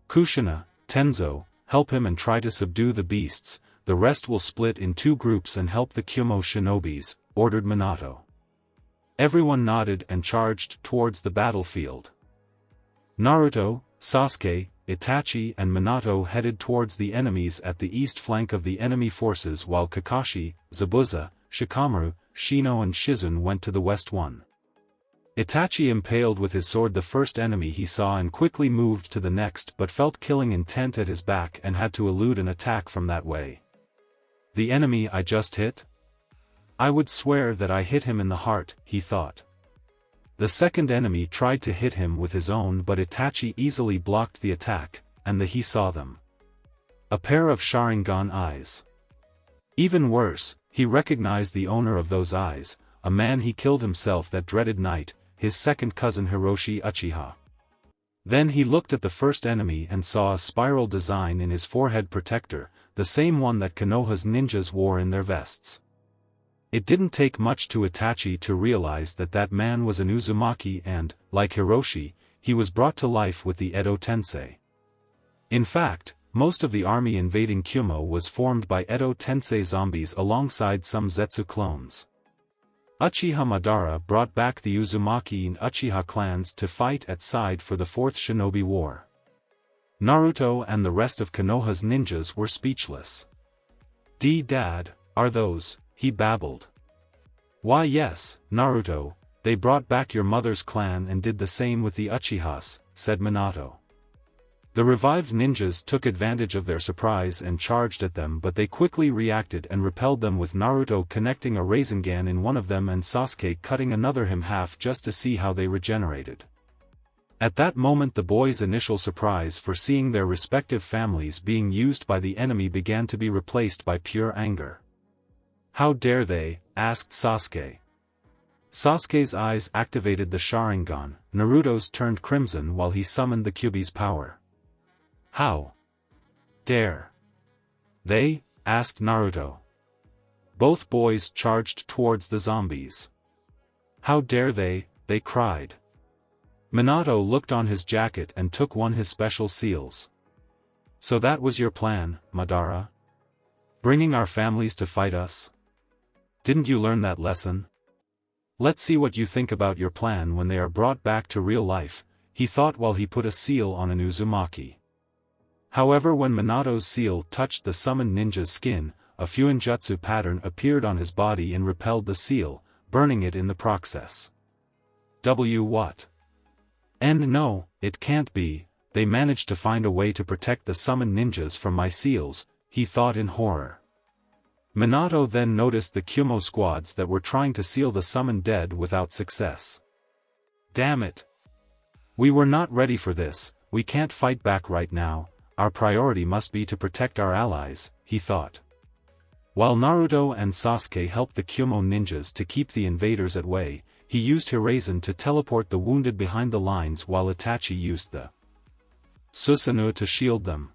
"Kushina, Tenzo, help him and try to subdue the beasts, the rest will split in two groups and help the Kyumo shinobis," ordered Minato. Everyone nodded and charged towards the battlefield. Naruto, Sasuke, Itachi and Minato headed towards the enemies at the east flank of the enemy forces while Kakashi, Zabuza, Shikamaru, Shino and Shizune went to the west one. Itachi impaled with his sword the first enemy he saw and quickly moved to the next but felt killing intent at his back and had to elude an attack from that way. "The enemy I just hit? I would swear that I hit him in the heart," he thought. The second enemy tried to hit him with his own but Itachi easily blocked the attack, and he saw them. A pair of Sharingan eyes. Even worse, he recognized the owner of those eyes, a man he killed himself that dreaded night, his second cousin Hiroshi Uchiha. Then he looked at the first enemy and saw a spiral design in his forehead protector, the same one that Konoha's ninjas wore in their vests. It didn't take much to Itachi to realize that that man was an Uzumaki and, like Hiroshi, he was brought to life with the Edo Tensei. In fact, most of the army invading Kyumo was formed by Edo Tensei zombies alongside some Zetsu clones. Uchiha Madara brought back the Uzumaki and Uchiha clans to fight at side for the Fourth Shinobi War. Naruto and the rest of Konoha's ninjas were speechless. "Dad, are those," he babbled. "Why yes, Naruto, they brought back your mother's clan and did the same with the Uchihas," said Minato. The revived ninjas took advantage of their surprise and charged at them, but they quickly reacted and repelled them, with Naruto connecting a Rasengan in one of them and Sasuke cutting another in half just to see how they regenerated. At that moment the boys' initial surprise for seeing their respective families being used by the enemy began to be replaced by pure anger. "How dare they?" asked Sasuke. Sasuke's eyes activated the Sharingan, Naruto's turned crimson while he summoned the Kyuubi's power. "How dare they?" asked Naruto. Both boys charged towards the zombies. "How dare they?" they cried. Minato looked on his jacket and took one his special seals. "So that was your plan, Madara? Bringing our families to fight us? Didn't you learn that lesson? Let's see what you think about your plan when they are brought back to real life," he thought while he put a seal on an Uzumaki. However, when Minato's seal touched the summoned ninja's skin, a Fuinjutsu pattern appeared on his body and repelled the seal, burning it in the process. What? And no, it can't be, they managed to find a way to protect the summoned ninjas from my seals, he thought in horror. Minato then noticed the Kumo squads that were trying to seal the summoned dead without success. "Damn it! We were not ready for this, we can't fight back right now. Our priority must be to protect our allies," he thought. While Naruto and Sasuke helped the Kumo ninjas to keep the invaders at bay, he used Hiruzen to teleport the wounded behind the lines while Itachi used the Susanoo to shield them.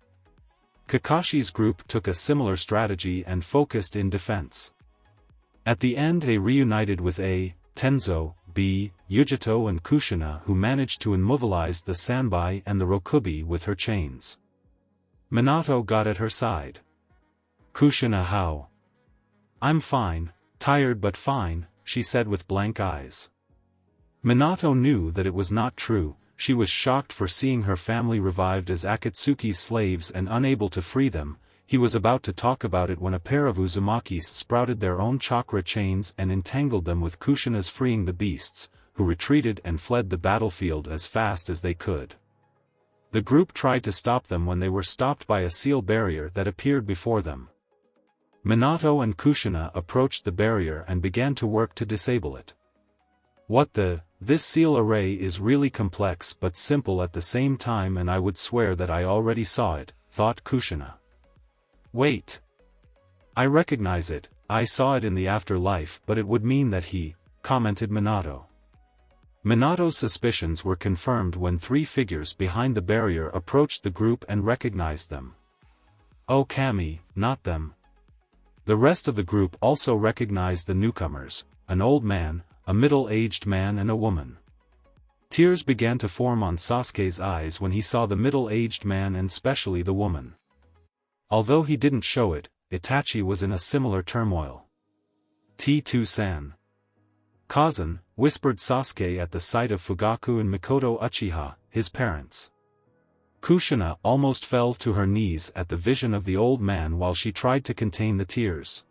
Kakashi's group took a similar strategy and focused in defense. At the end they reunited with A, Tenzo, B, Yujito and Kushina, who managed to immobilize the Sanbai and the Rokubi with her chains. Minato got at her side. "Kushina, how?" "I'm fine, tired but fine," she said with blank eyes. Minato knew that it was not true. She was shocked for seeing her family revived as Akatsuki's slaves and unable to free them. He was about to talk about it when a pair of Uzumakis sprouted their own chakra chains and entangled them, with Kushina's freeing the beasts, who retreated and fled the battlefield as fast as they could. The group tried to stop them when they were stopped by a seal barrier that appeared before them. Minato and Kushina approached the barrier and began to work to disable it. This seal array is really complex but simple at the same time, and I would swear that I already saw it, thought Kushina. "Wait. I recognize it, I saw it in the afterlife, but it would mean that he," commented Minato. Minato's suspicions were confirmed when three figures behind the barrier approached the group and recognized them. "Oh Kami, not them." The rest of the group also recognized the newcomers, an old man, a middle-aged man and a woman. Tears began to form on Sasuke's eyes when he saw the middle-aged man and especially the woman. Although he didn't show it, Itachi was in a similar turmoil. "T2-san. Kazan," whispered Sasuke at the sight of Fugaku and Mikoto Uchiha, his parents. Kushina almost fell to her knees at the vision of the old man while she tried to contain the tears.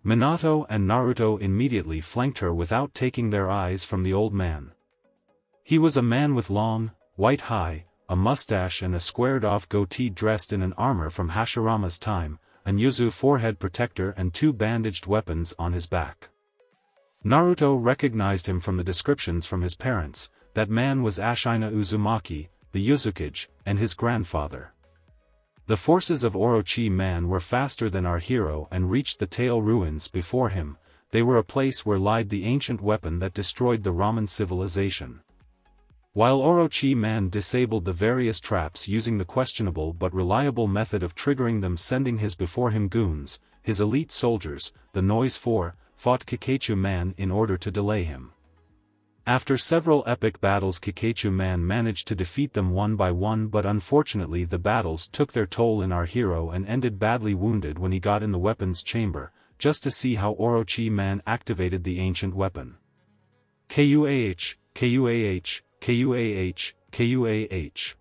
Minato and Naruto immediately flanked her without taking their eyes from the old man. He was a man with long, white hair, a mustache and a squared-off goatee, dressed in an armor from Hashirama's time, a Yuzu forehead protector and two bandaged weapons on his back. Naruto recognized him from the descriptions from his parents. That man was Ashina Uzumaki, the Uzukage, and his grandfather. The forces of Orochi-man were faster than our hero and reached the Tail ruins before him. They were a place where lied the ancient weapon that destroyed the Ramen civilization. While Orochi-man disabled the various traps using the questionable but reliable method of triggering them, sending his before him goons, his elite soldiers, the Noise 4, fought Kakachu-man in order to delay him. After several epic battles, Kakachu-man managed to defeat them one by one, but unfortunately the battles took their toll in our hero and ended badly wounded when he got in the weapons chamber. just to see how Orochi-man activated the ancient weapon. KUAH, KUAH, KUAH, KUAH.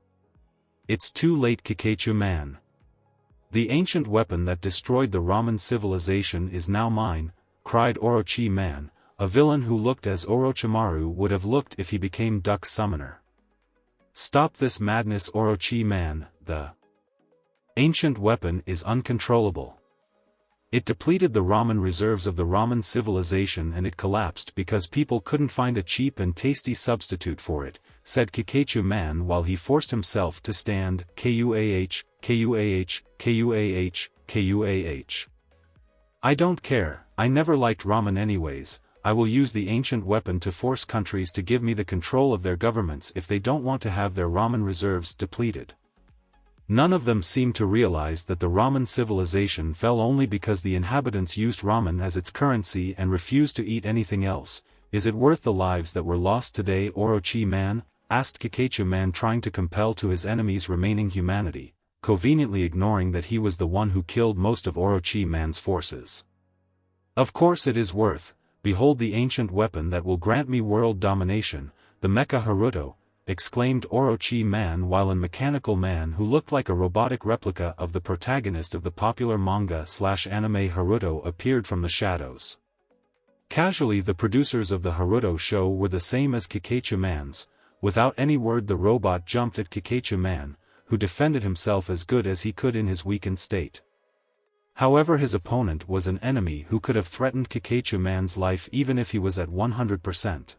It's too late, Kakachu-man. The ancient weapon that destroyed the Ramen civilization is now mine, cried Orochi-man, a villain who looked as Orochimaru would have looked if he became Duck Summoner. Stop this madness, Orochi-man, the ancient weapon is uncontrollable. It depleted the ramen reserves of the Ramen civilization and it collapsed because people couldn't find a cheap and tasty substitute for it, said Kakachu-man while he forced himself to stand. KUAH, KUAH, KUAH, KUAH. I don't care, I never liked ramen anyways. I will use the ancient weapon to force countries to give me the control of their governments if they don't want to have their ramen reserves depleted. None of them seemed to realize that the ramen civilization fell only because the inhabitants used ramen as its currency and refused to eat anything else. Is it worth the lives that were lost today, Orochi-man? Asked Kakachu-man, trying to compel to his enemy's remaining humanity, conveniently ignoring that he was the one who killed most of Orochi-man's forces. Of course it is worth. Behold the ancient weapon that will grant me world domination, the Mecha Haruto, exclaimed Orochi-man while a mechanical man who looked like a robotic replica of the protagonist of the popular manga/anime Haruto appeared from the shadows. Casually, the producers of the Haruto show were the same as Kakachu-man's. Without any word, the robot jumped at Kakachu-man, who defended himself as good as he could in his weakened state. However, his opponent was an enemy who could have threatened Kakachu-man's life even if he was at 100%.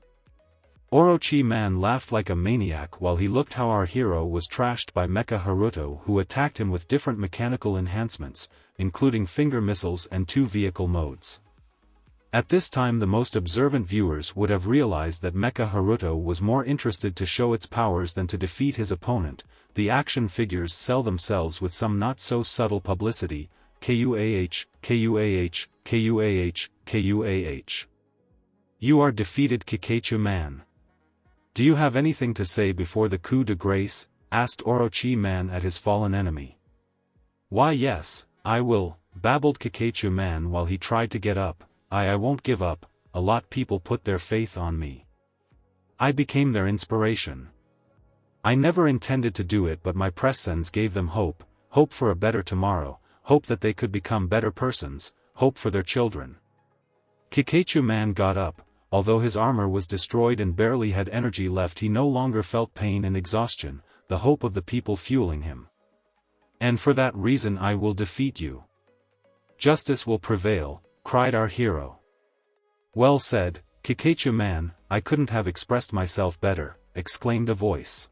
Orochi-man laughed like a maniac while he looked how our hero was trashed by Mecha Haruto, who attacked him with different mechanical enhancements, including finger missiles and 2 vehicle modes. At this time, the most observant viewers would have realized that Mecha Haruto was more interested to show its powers than to defeat his opponent. The action figures sell themselves with some not so subtle publicity. KUAH, KUAH, KUAH, KUAH. You are defeated, Kakachu-man. Do you have anything to say before the coup de grace? Asked Orochi-man at his fallen enemy. Why yes, I will, babbled Kakachu-man while he tried to get up. I won't give up, a lot people put their faith on me. I became their inspiration. I never intended to do it, but my presence gave them hope for a better tomorrow. Hope that they could become better persons, hope for their children. Kakachu-man got up. Although his armor was destroyed and barely had energy left, he no longer felt pain and exhaustion, the hope of the people fueling him. And for that reason I will defeat you. Justice will prevail, cried our hero. Well said, Kakachu-man, I couldn't have expressed myself better, exclaimed a voice.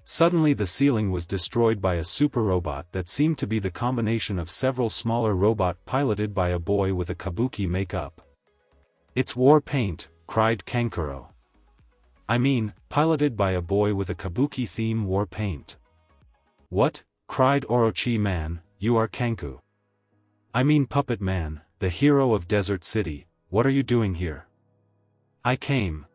Suddenly the ceiling was destroyed by a super robot that seemed to be the combination of several smaller robots piloted by a boy with a kabuki makeup. It's war paint, cried Kankuro. I mean, piloted by a boy with a kabuki theme war paint. What? Cried Orochi-man, you are Kanku. I mean Puppet Man, the hero of Desert City, what are you doing here? I came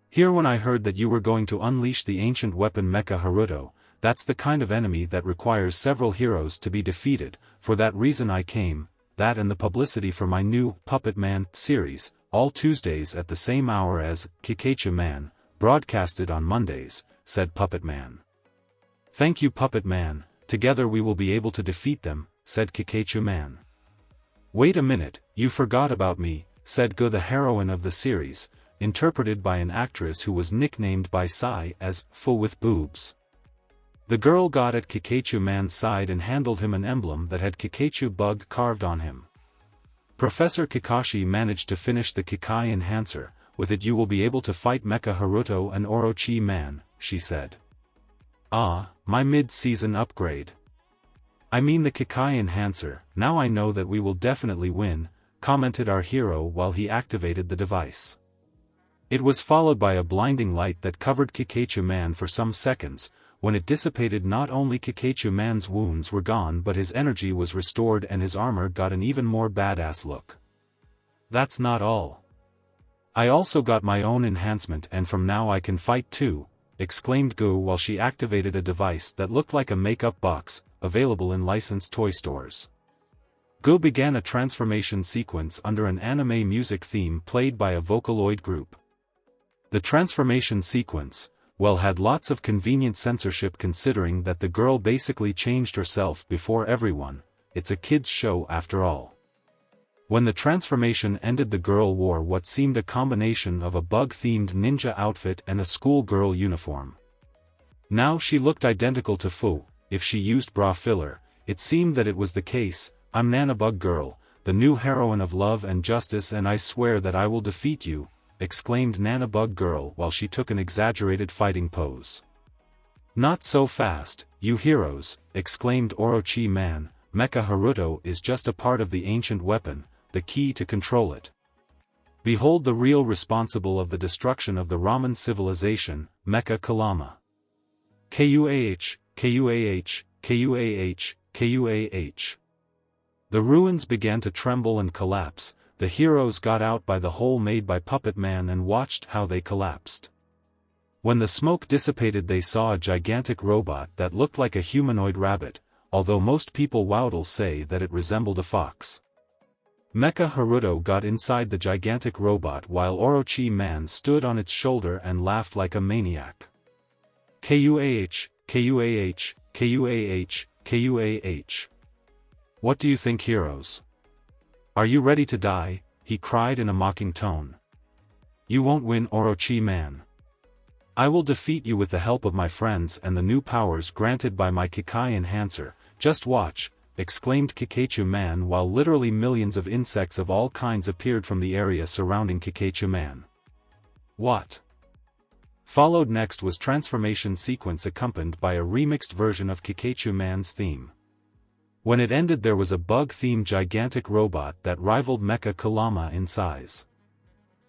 here when I heard that you were going to unleash the ancient weapon Mecha Haruto. That's the kind of enemy that requires several heroes to be defeated. For that reason I came, that and the publicity for my new Puppet Man series, all Tuesdays at the same hour as Kakachu-man, broadcasted on Mondays, said Puppet Man. Thank you, Puppet Man, together we will be able to defeat them, said Kakachu-man. Wait a minute, you forgot about me, said Go, the heroine of the series, interpreted by an actress who was nicknamed by Sai as Full with Boobs. The girl got at Kakachu-man's side and handled him an emblem that had Kakachu bug carved on him. Professor Kakashi managed to finish the Kikai enhancer. With it you will be able to fight Mecha Haruto and Orochi-man, she said. Ah, my mid-season upgrade. I mean the Kikai enhancer, now I know that we will definitely win, commented our hero while he activated the device. It was followed by a blinding light that covered Kakachu-man for some seconds. When it dissipated, not only Kakachu-man's wounds were gone but his energy was restored and his armor got an even more badass look. That's not all. I also got my own enhancement and from now I can fight too, exclaimed Gu while she activated a device that looked like a makeup box, available in licensed toy stores. Go began a transformation sequence under an anime music theme played by a Vocaloid group. The transformation sequence, well, had lots of convenient censorship considering that the girl basically changed herself before everyone. It's a kids' show after all. When the transformation ended, the girl wore what seemed a combination of a bug-themed ninja outfit and a schoolgirl uniform. Now she looked identical to Fu. If she used bra filler, it seemed that it was the case. I'm Nana Bug Girl, the new heroine of love and justice, and I swear that I will defeat you, exclaimed Nana Bug Girl while she took an exaggerated fighting pose. Not so fast, you heroes, exclaimed Orochi Man. Mecha Haruto is just a part of the ancient weapon, the key to control it. Behold the real responsible of the destruction of the Ramen civilization, Mecha Kalama. Kuah, Kuah, Kuah, Kuah. The ruins began to tremble and collapse. The heroes got out by the hole made by Puppet Man and watched how they collapsed. When the smoke dissipated, they saw a gigantic robot that looked like a humanoid rabbit, although most people would say that it resembled a fox. Mecha Haruto got inside the gigantic robot while Orochi Man stood on its shoulder and laughed like a maniac. Kuah, Kuah, Kuah, Kuah. What do you think, heroes? Are you ready to die? He cried in a mocking tone. You won't win, Orochi Man. I will defeat you with the help of my friends and the new powers granted by my Kikai Enhancer. Just watch, exclaimed Kikachu Man while literally millions of insects of all kinds appeared from the area surrounding Kikachu Man. What? Followed next was transformation sequence accompanied by a remixed version of Kikachu Man's theme. When it ended, there was a bug-themed gigantic robot that rivaled Mecha Kalama in size.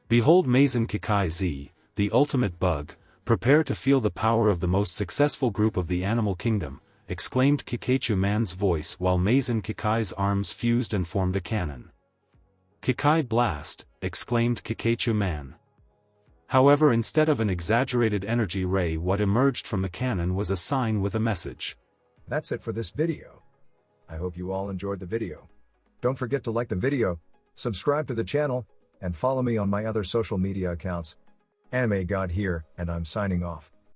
Behold Mazen Kikai Z, the ultimate bug, prepare to feel the power of the most successful group of the animal kingdom, exclaimed Kikachu Man's voice while Mazen Kikai's arms fused and formed a cannon. Kikai Blast, exclaimed Kikachu Man. However, instead of an exaggerated energy ray, what emerged from the cannon was a sign with a message. That's it for this video. I hope you all enjoyed the video. Don't forget to like the video, subscribe to the channel, and follow me on my other social media accounts. Anime God here, and I'm signing off.